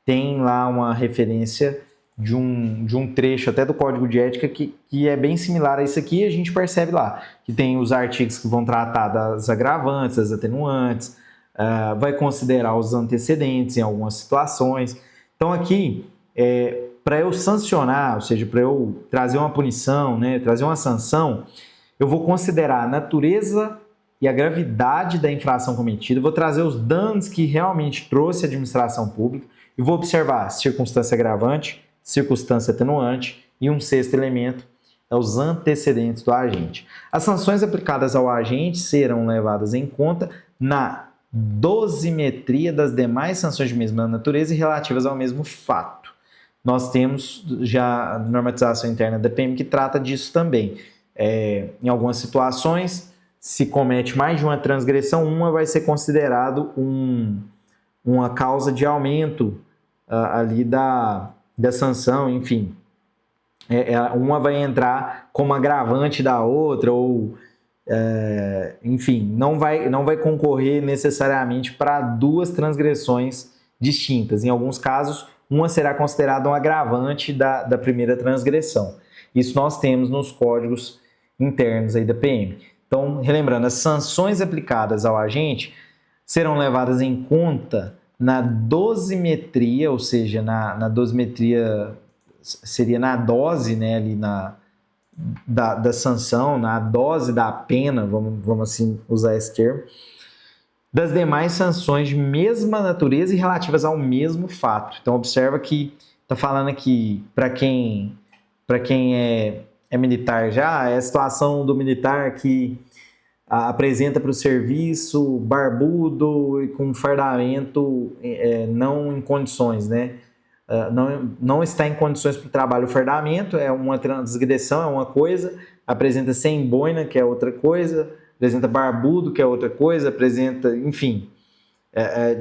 Tem lá uma referência de um trecho até do código de ética que é bem similar a isso aqui, e a gente percebe lá que tem os artigos que vão tratar das agravantes, das atenuantes, vai considerar os antecedentes em algumas situações. Então aqui, para eu sancionar, ou seja, para eu trazer uma punição, né, trazer uma sanção, eu vou considerar a natureza e a gravidade da infração cometida, vou trazer os danos que realmente trouxe a administração pública e vou observar circunstância agravante, circunstância atenuante e um sexto elemento, os antecedentes do agente. As sanções aplicadas ao agente serão levadas em conta na dosimetria das demais sanções de mesma natureza e relativas ao mesmo fato. Nós temos já a normatização interna da PM que trata disso também. Em algumas situações, se comete mais de uma transgressão, uma vai ser considerado uma causa de aumento ali da sanção, enfim. Uma vai entrar como agravante da outra, ou enfim, não vai concorrer necessariamente para duas transgressões distintas. Em alguns casos, uma será considerada um agravante da primeira transgressão. Isso nós temos nos códigos internos aí da PM. Então, relembrando, as sanções aplicadas ao agente serão levadas em conta na dosimetria, ou seja, na dosimetria seria na dose, né, ali da sanção, na dose da pena, vamos assim usar esse termo, das demais sanções de mesma natureza e relativas ao mesmo fato. Então, observa que está falando aqui, para quem é militar já, é a situação do militar que apresenta para o serviço barbudo e com fardamento não em condições, né? Não está em condições para o trabalho. O fardamento é uma transgressão, é uma coisa, apresenta sem boina, que é outra coisa, apresenta barbudo, que é outra coisa, apresenta, enfim,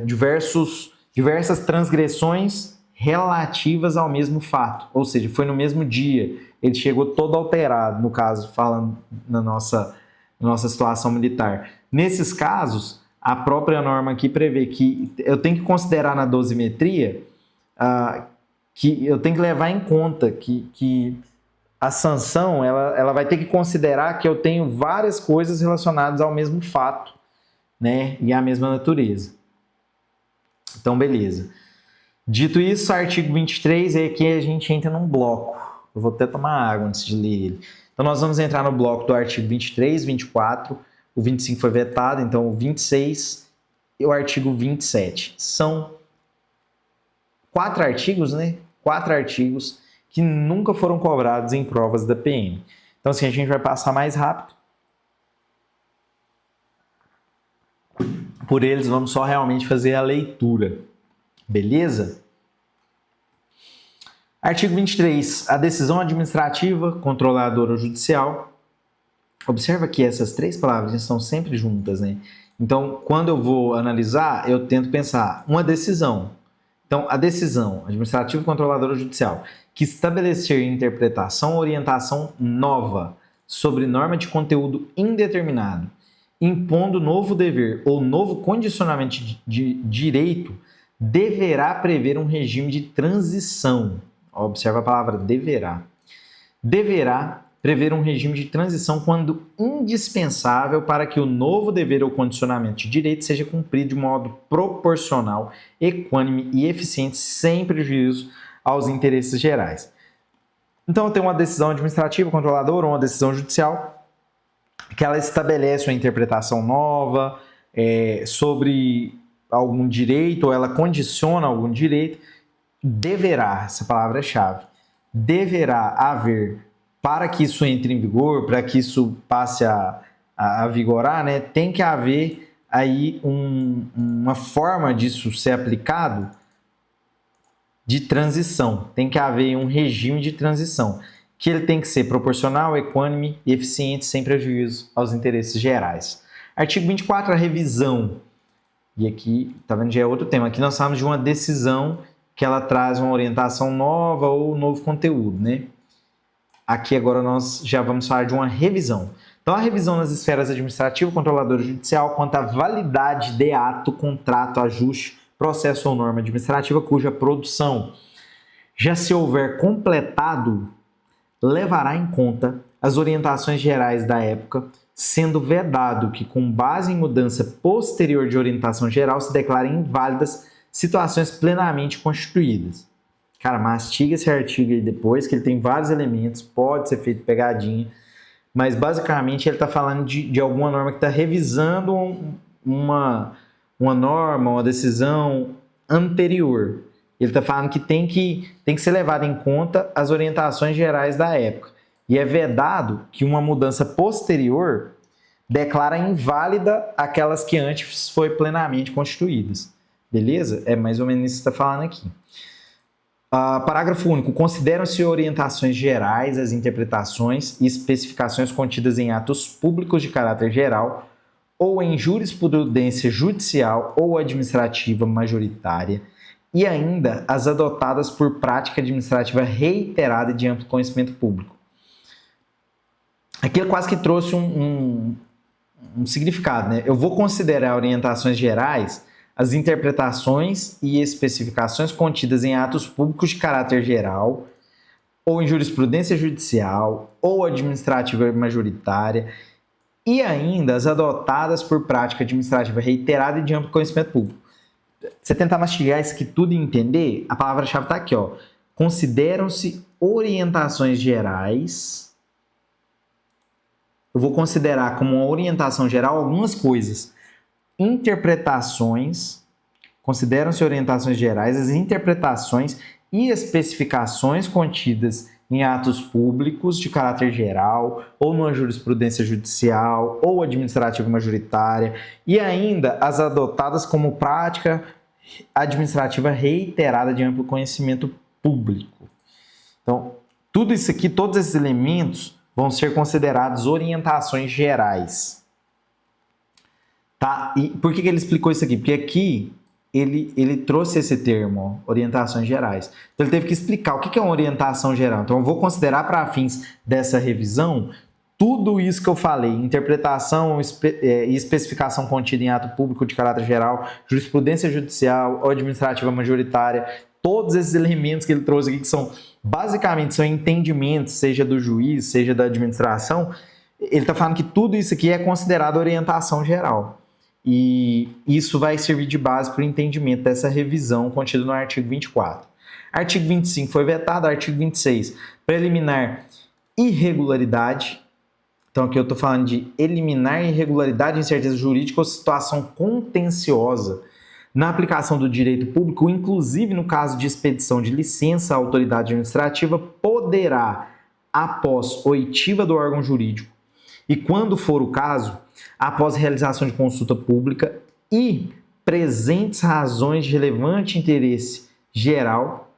diversas transgressões relativas ao mesmo fato, ou seja, foi no mesmo dia, ele chegou todo alterado, no caso, falando na nossa situação militar. Nesses casos, a própria norma aqui prevê que eu tenho que considerar na dosimetria que eu tenho que levar em conta que a sanção ela vai ter que considerar que eu tenho várias coisas relacionadas ao mesmo fato, né, e à mesma natureza. Então, beleza. Dito isso, artigo 23, e aqui a gente entra num bloco. Eu vou até tomar água antes de ler ele. Então, nós vamos entrar no bloco do artigo 23, 24, o 25 foi vetado, então o 26 e o artigo 27. São 4 artigos, né? 4 artigos que nunca foram cobrados em provas da PM. Então, assim, a gente vai passar mais rápido. Por eles, vamos só realmente fazer a leitura. Beleza? Artigo 23. A decisão administrativa, controladora ou judicial. Observa que essas 3 palavras estão sempre juntas, né? Então, quando eu vou analisar, eu tento pensar uma decisão. Então, a decisão administrativa, controladora ou judicial que estabelecer interpretação ou orientação nova sobre norma de conteúdo indeterminado, impondo novo dever ou novo condicionamento de direito, deverá prever um regime de transição. Observa a palavra deverá. Deverá prever um regime de transição quando indispensável para que o novo dever ou condicionamento de direito seja cumprido de modo proporcional, equânime e eficiente, sem prejuízo aos interesses gerais. Então, eu tenho uma decisão administrativa, controladora, ou uma decisão judicial, que ela estabelece uma interpretação nova sobre algum direito, ou ela condiciona algum direito. Deverá, essa palavra é chave, deverá haver, para que isso entre em vigor, para que isso passe a vigorar, né, tem que haver aí uma forma disso ser aplicado de transição. Tem que haver um regime de transição, que ele tem que ser proporcional, equânime e eficiente, sem prejuízo aos interesses gerais. Artigo 24, a revisão. E aqui, tá vendo, já é outro tema. Aqui nós falamos de uma decisão que ela traz uma orientação nova ou um novo conteúdo, né? Aqui agora nós já vamos falar de uma revisão. Então, a revisão nas esferas administrativa, controladora e judicial quanto à validade de ato, contrato, ajuste, processo ou norma administrativa cuja produção já se houver completado, levará em conta as orientações gerais da época, sendo vedado que, com base em mudança posterior de orientação geral, se declarem inválidas situações plenamente constituídas. Cara, mastiga esse artigo aí depois, que ele tem vários elementos, pode ser feito pegadinha, mas basicamente ele está falando de alguma norma que está revisando uma norma, uma decisão anterior. Ele está falando que tem que ser levado em conta as orientações gerais da época. e é vedado que uma mudança posterior declara inválida aquelas que antes foram plenamente constituídas. Beleza? É mais ou menos isso que está falando aqui. Parágrafo único. Consideram-se orientações gerais as interpretações e especificações contidas em atos públicos de caráter geral ou em jurisprudência judicial ou administrativa majoritária e ainda as adotadas por prática administrativa reiterada e de amplo conhecimento público. Aqui ele quase que trouxe um significado, né? Eu vou considerar orientações gerais as interpretações e especificações contidas em atos públicos de caráter geral, ou em jurisprudência judicial, ou administrativa majoritária, e ainda as adotadas por prática administrativa reiterada e de amplo conhecimento público. Você tentar mastigar isso aqui tudo e entender, a palavra-chave está aqui, ó. Consideram-se orientações gerais. Eu vou considerar como uma orientação geral algumas coisas. Interpretações, consideram-se orientações gerais, as interpretações e especificações contidas em atos públicos de caráter geral, ou numa jurisprudência judicial, ou administrativa majoritária, e ainda as adotadas como prática administrativa reiterada de amplo conhecimento público. Então, tudo isso aqui, todos esses elementos vão ser considerados orientações gerais. Tá? E por que ele explicou isso aqui? Porque aqui ele trouxe esse termo, ó, orientações gerais. Então ele teve que explicar o que é uma orientação geral. Então eu vou considerar para fins dessa revisão tudo isso que eu falei, interpretação e especificação contida em ato público de caráter geral, jurisprudência judicial ou administrativa majoritária, todos esses elementos que ele trouxe aqui que são basicamente são entendimentos, seja do juiz, seja da administração, ele está falando que tudo isso aqui é considerado orientação geral. E isso vai servir de base para o entendimento dessa revisão contida no artigo 24. Artigo 25 foi vetado, artigo 26, para eliminar irregularidade. Então aqui eu estou falando de eliminar irregularidade, incerteza jurídica ou situação contenciosa na aplicação do direito público, inclusive no caso de expedição de licença, a autoridade administrativa poderá, após oitiva do órgão jurídico, e quando for o caso, após realização de consulta pública e presentes razões de relevante interesse geral,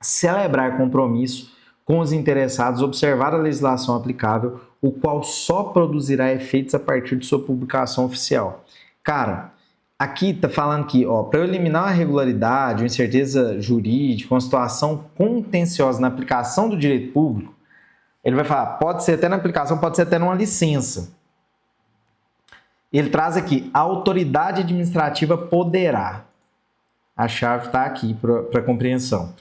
celebrar compromisso com os interessados, observar a legislação aplicável, o qual só produzirá efeitos a partir de sua publicação oficial. Cara, aqui tá falando que, para eu eliminar uma irregularidade, uma incerteza jurídica, uma situação contenciosa na aplicação do direito público, ele vai falar, pode ser até na aplicação, pode ser até numa licença. Ele traz aqui, a autoridade administrativa poderá. A chave está aqui para compreensão.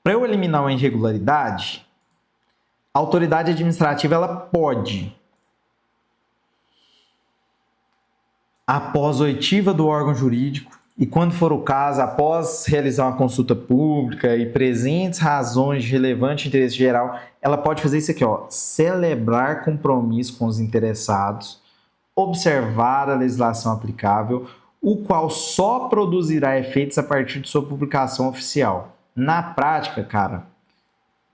Para eu eliminar uma irregularidade, a autoridade administrativa ela pode, após oitiva do órgão jurídico, e quando for o caso, após realizar uma consulta pública e presentes razões de relevante interesse geral, ela pode fazer isso aqui, celebrar compromisso com os interessados, observar a legislação aplicável, o qual só produzirá efeitos a partir de sua publicação oficial. Na prática, cara,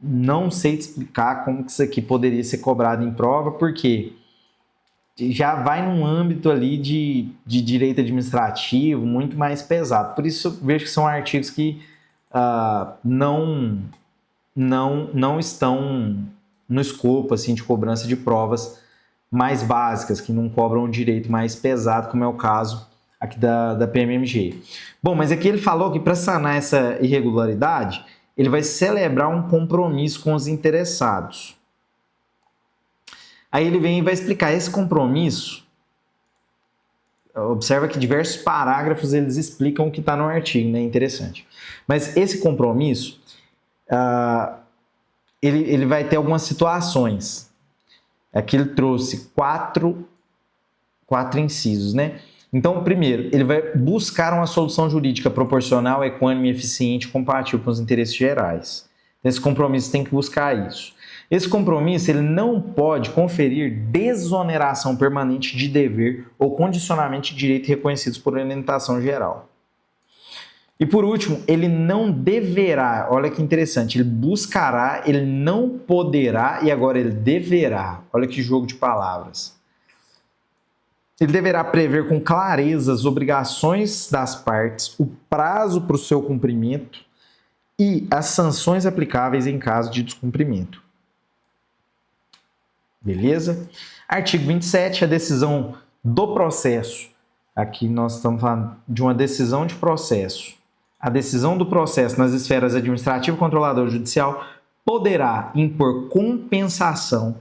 não sei te explicar como que isso aqui poderia ser cobrado em prova, porque já vai num âmbito ali de direito administrativo muito mais pesado. Por isso eu vejo que são artigos que não estão no escopo assim, de cobrança de provas mais básicas, que não cobram um direito mais pesado, como é o caso aqui da PMMG. Bom, mas aqui ele falou que para sanar essa irregularidade, ele vai celebrar um compromisso com os interessados. Aí ele vem e vai explicar esse compromisso. Observa que diversos parágrafos eles explicam o que está no artigo, né? Interessante. Mas esse compromisso, ele vai ter algumas situações. Aqui ele trouxe quatro incisos, né? Então, primeiro, ele vai buscar uma solução jurídica proporcional, equânime, eficiente e compatível com os interesses gerais. Esse compromisso tem que buscar isso. Esse compromisso ele não pode conferir desoneração permanente de dever ou condicionamento de direito reconhecidos por orientação geral. E por último, ele não deverá, olha que interessante, ele buscará, ele não poderá e agora ele deverá. Olha que jogo de palavras. Ele deverá prever com clareza as obrigações das partes, o prazo para o seu cumprimento e as sanções aplicáveis em caso de descumprimento. Beleza? Artigo 27, a decisão do processo. Aqui nós estamos falando de uma decisão de processo. A decisão do processo nas esferas administrativa, controladora e judicial poderá impor compensação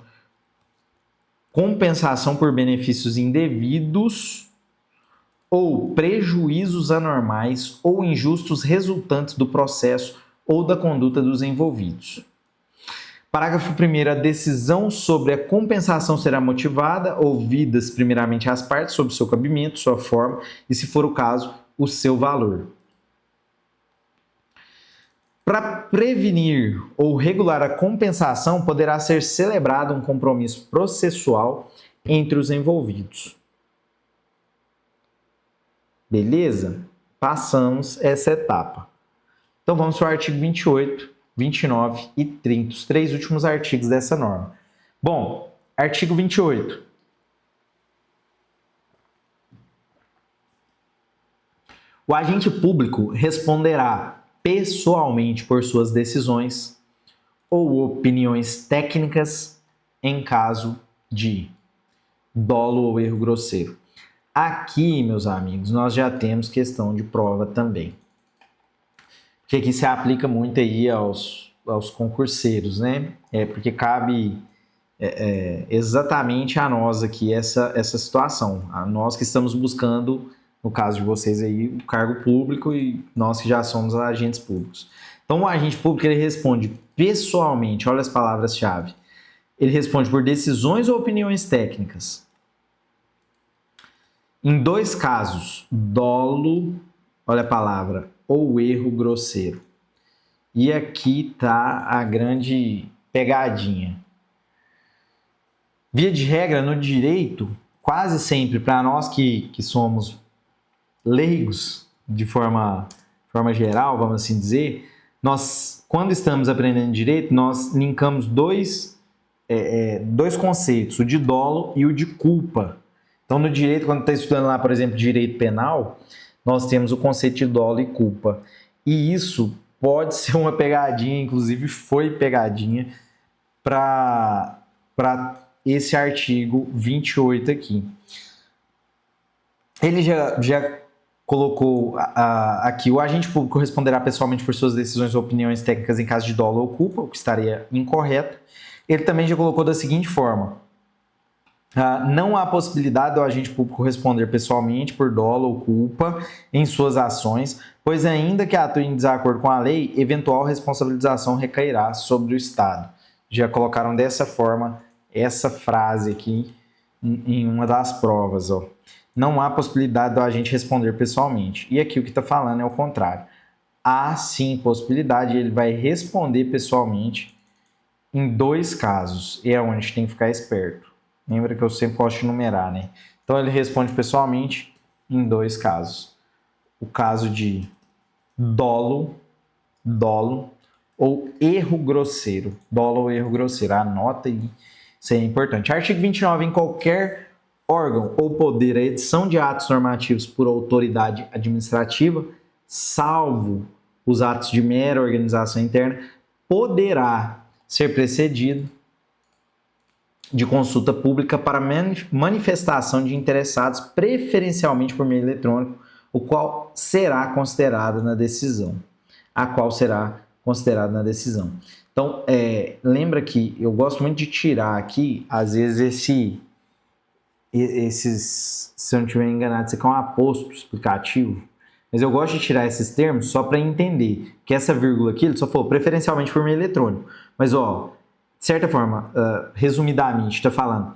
por benefícios indevidos ou prejuízos anormais ou injustos resultantes do processo ou da conduta dos envolvidos. Parágrafo 1º. A decisão sobre a compensação será motivada, ouvidas primeiramente as partes sobre seu cabimento, sua forma e, se for o caso, o seu valor. Para prevenir ou regular a compensação, poderá ser celebrado um compromisso processual entre os envolvidos. Beleza? Passamos essa etapa. Então vamos para o artigo 28, 29 e 30, os 3 últimos artigos dessa norma. Bom, artigo 28. O agente público responderá pessoalmente por suas decisões ou opiniões técnicas em caso de dolo ou erro grosseiro. Aqui, meus amigos, nós já temos questão de prova também. Porque aqui se aplica muito aí aos concurseiros, né? Porque cabe exatamente a nós aqui essa situação. A nós que estamos buscando, no caso de vocês aí, o cargo público e nós que já somos agentes públicos. Então, o agente público ele responde pessoalmente, olha as palavras-chave. Ele responde por decisões ou opiniões técnicas. Em 2 casos, dolo, olha a palavra, ou erro grosseiro. E aqui está a grande pegadinha. Via de regra, no direito, quase sempre, para nós que somos leigos, de forma geral, vamos assim dizer, nós, quando estamos aprendendo direito, nós linkamos dois conceitos, o de dolo e o de culpa. Então, no direito, quando está estudando lá, por exemplo, direito penal, nós temos o conceito de dolo e culpa. E isso pode ser uma pegadinha, inclusive foi pegadinha, para esse artigo 28 aqui. Ele já colocou aqui, o agente público responderá pessoalmente por suas decisões ou opiniões técnicas em caso de dolo ou culpa, o que estaria incorreto. Ele também já colocou da seguinte forma: não há possibilidade do agente público responder pessoalmente por dolo ou culpa em suas ações, pois ainda que atue em desacordo com a lei, eventual responsabilização recairá sobre o Estado. Já colocaram dessa forma essa frase aqui em uma das provas, ó. Não há possibilidade do agente responder pessoalmente. E aqui o que está falando é o contrário. Há sim possibilidade, ele vai responder pessoalmente em 2 casos. E é onde a gente tem que ficar esperto. Lembra que eu sempre gosto de numerar, né? Então ele responde pessoalmente em 2 casos. O caso de dolo ou erro grosseiro. Dolo ou erro grosseiro. Anota aí, isso é importante. Artigo 29. Em qualquer órgão ou poder, a edição de atos normativos por autoridade administrativa, salvo os atos de mera organização interna, poderá ser precedido de consulta pública para manifestação de interessados, preferencialmente por meio eletrônico, o qual será considerado na decisão. Então, lembra que eu gosto muito de tirar aqui, às vezes, esses, se eu não estiver enganado, isso aqui é um aposto explicativo, mas eu gosto de tirar esses termos só para entender que essa vírgula aqui, ele só falou preferencialmente por meio eletrônico. Mas, de certa forma, resumidamente, está falando,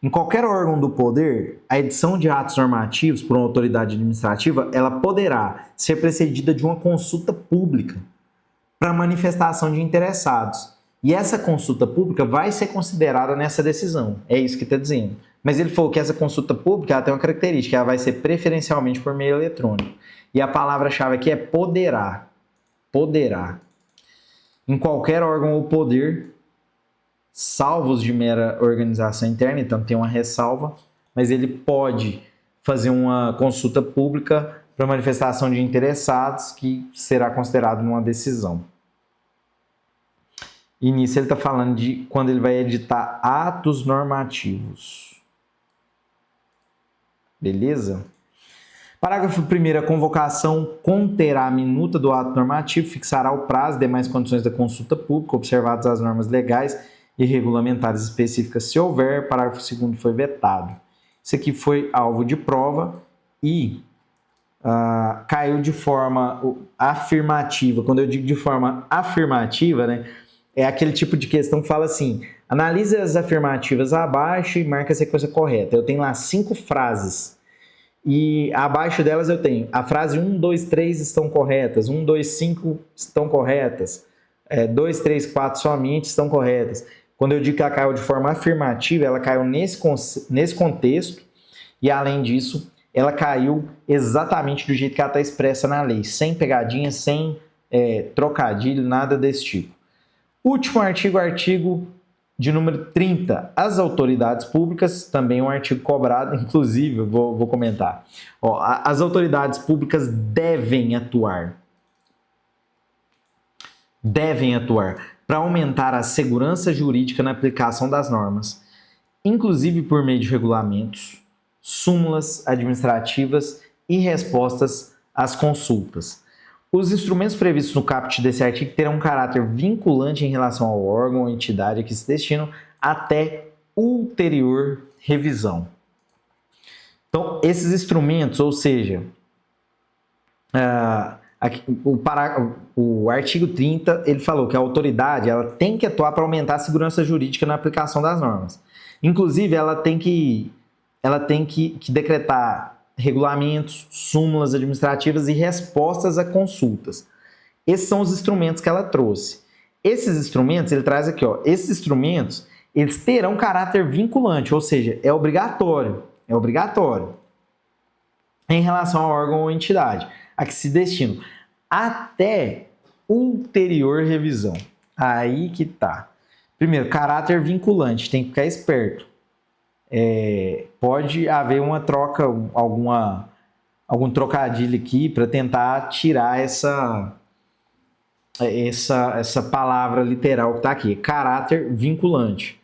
em qualquer órgão do poder, a edição de atos normativos por uma autoridade administrativa, ela poderá ser precedida de uma consulta pública para manifestação de interessados. E essa consulta pública vai ser considerada nessa decisão. É isso que está dizendo. Mas ele falou que essa consulta pública ela tem uma característica, ela vai ser preferencialmente por meio eletrônico. E a palavra-chave aqui é poderá. Poderá. Em qualquer órgão ou poder, salvos de mera organização interna, então tem uma ressalva, mas ele pode fazer uma consulta pública para manifestação de interessados, que será considerado numa decisão. E nisso ele está falando de quando ele vai editar atos normativos. Beleza? Parágrafo 1º. A convocação conterá a minuta do ato normativo, fixará o prazo e demais condições da consulta pública, observadas as normas legais e regulamentares específicas, se houver. Parágrafo 2º foi vetado. Isso aqui foi alvo de prova e caiu de forma afirmativa. Quando eu digo de forma afirmativa, né, é aquele tipo de questão que fala assim: analise as afirmativas abaixo e marque a sequência correta. Eu tenho lá 5 frases. E abaixo delas eu tenho a frase 1, 2, 3 estão corretas, 1, 2, 5 estão corretas, 2, 3, 4 somente estão corretas. Quando eu digo que ela caiu de forma afirmativa, ela caiu nesse contexto e, além disso, ela caiu exatamente do jeito que ela está expressa na lei, sem pegadinha, sem trocadilho, nada desse tipo. Último artigo de número 30. As autoridades públicas, também um artigo cobrado, inclusive, vou comentar. As autoridades públicas devem atuar para aumentar a segurança jurídica na aplicação das normas, inclusive por meio de regulamentos, súmulas administrativas e respostas às consultas. Os instrumentos previstos no caput desse artigo terão um caráter vinculante em relação ao órgão ou entidade a que se destinam até ulterior revisão. Então, esses instrumentos, ou seja, o artigo 30, ele falou que a autoridade ela tem que atuar para aumentar a segurança jurídica na aplicação das normas. Inclusive, ela tem que decretar regulamentos, súmulas administrativas e respostas a consultas. Esses são os instrumentos que ela trouxe. Esses instrumentos, ele traz aqui, esses instrumentos, eles terão caráter vinculante, ou seja, é obrigatório em relação ao órgão ou entidade a que se destinam, até ulterior revisão. Aí que tá. Primeiro, caráter vinculante, tem que ficar esperto. Pode haver uma troca, algum trocadilho aqui para tentar tirar essa palavra literal que está aqui, caráter vinculante.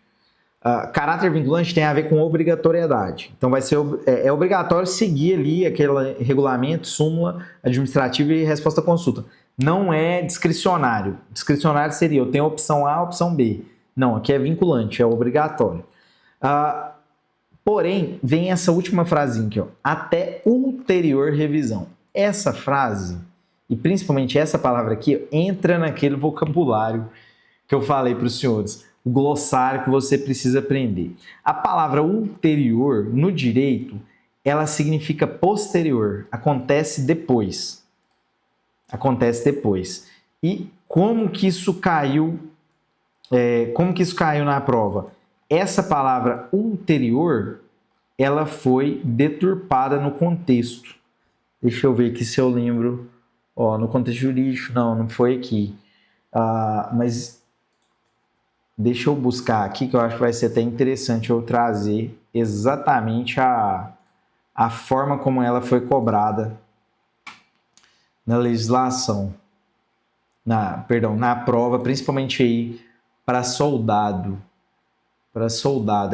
Caráter vinculante tem a ver com obrigatoriedade. Então vai ser obrigatório seguir ali aquele regulamento, súmula administrativa e resposta à consulta. Não é discricionário. Discricionário seria eu tenho opção A, opção B. Não, aqui é vinculante, é obrigatório. Porém, vem essa última frasinha aqui, até ulterior revisão. Essa frase, e principalmente essa palavra aqui, entra naquele vocabulário que eu falei para os senhores, o glossário que você precisa aprender. A palavra ulterior, no direito, ela significa posterior, acontece depois. E como que isso caiu na prova? Essa palavra ulterior, ela foi deturpada no contexto. Deixa eu ver aqui se eu lembro. No contexto jurídico, não foi aqui. Mas deixa eu buscar aqui, que eu acho que vai ser até interessante eu trazer exatamente a forma como ela foi cobrada na legislação. Na prova, principalmente aí para soldado.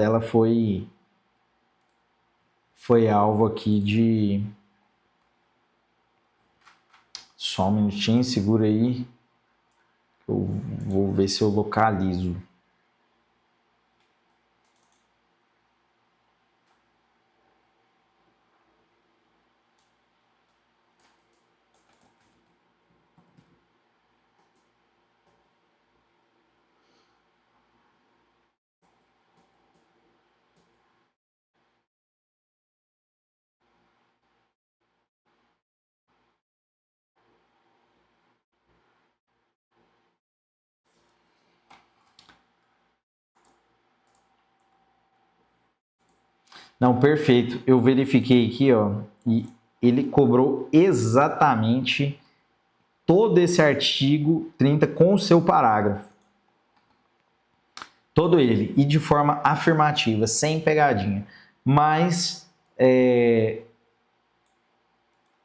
Ela foi alvo aqui de... Só um minutinho, segura aí. Eu vou ver se eu localizo. Não, perfeito. Eu verifiquei aqui, ó, e ele cobrou exatamente todo esse artigo 30 com o seu parágrafo. Todo ele. E de forma afirmativa, sem pegadinha. Mas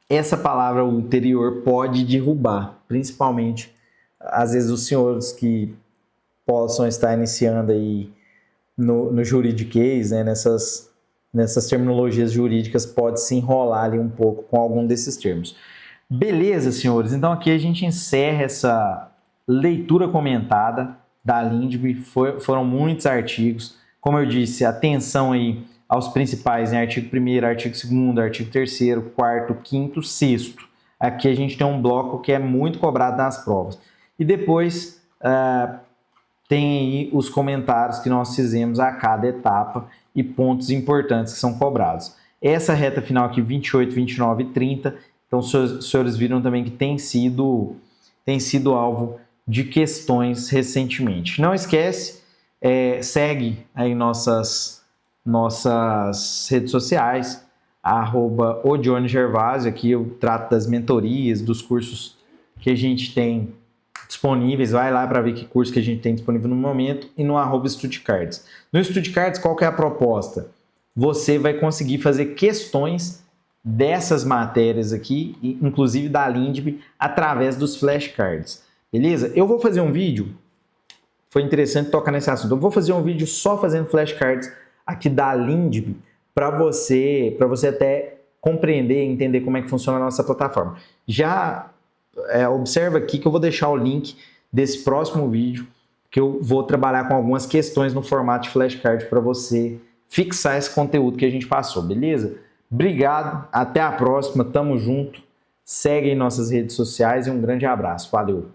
essa palavra ulterior pode derrubar, principalmente, às vezes, os senhores que possam estar iniciando aí no juridiquês, né, nessas terminologias jurídicas, pode se enrolar ali um pouco com algum desses termos. Beleza, senhores? Então aqui a gente encerra essa leitura comentada da Lindbe. Foram muitos artigos. Como eu disse, atenção aí aos principais, em artigo 1º, artigo 2º, artigo 3º, 4º, 5º, 6º. Aqui a gente tem um bloco que é muito cobrado nas provas. E depois tem aí os comentários que nós fizemos a cada etapa e pontos importantes que são cobrados. Essa reta final aqui, 28, 29 e 30, então os senhores viram também que tem sido alvo de questões recentemente. Não esquece, segue aí nossas redes sociais, @oDionyGervásio, aqui eu trato das mentorias, dos cursos que a gente tem disponíveis, vai lá para ver que curso que a gente tem disponível no momento, e no @StudyCards. No StudyCards, qual que é a proposta? Você vai conseguir fazer questões dessas matérias aqui, inclusive da Lindbe, através dos flashcards, beleza? Eu vou fazer um vídeo, foi interessante tocar nesse assunto, eu vou fazer um vídeo só fazendo flashcards aqui da Lindbe, para você até compreender e entender como é que funciona a nossa plataforma. Já observa aqui que eu vou deixar o link desse próximo vídeo, que eu vou trabalhar com algumas questões no formato de flashcard para você fixar esse conteúdo que a gente passou, beleza? Obrigado, até a próxima, tamo junto, segue em nossas redes sociais e um grande abraço, valeu!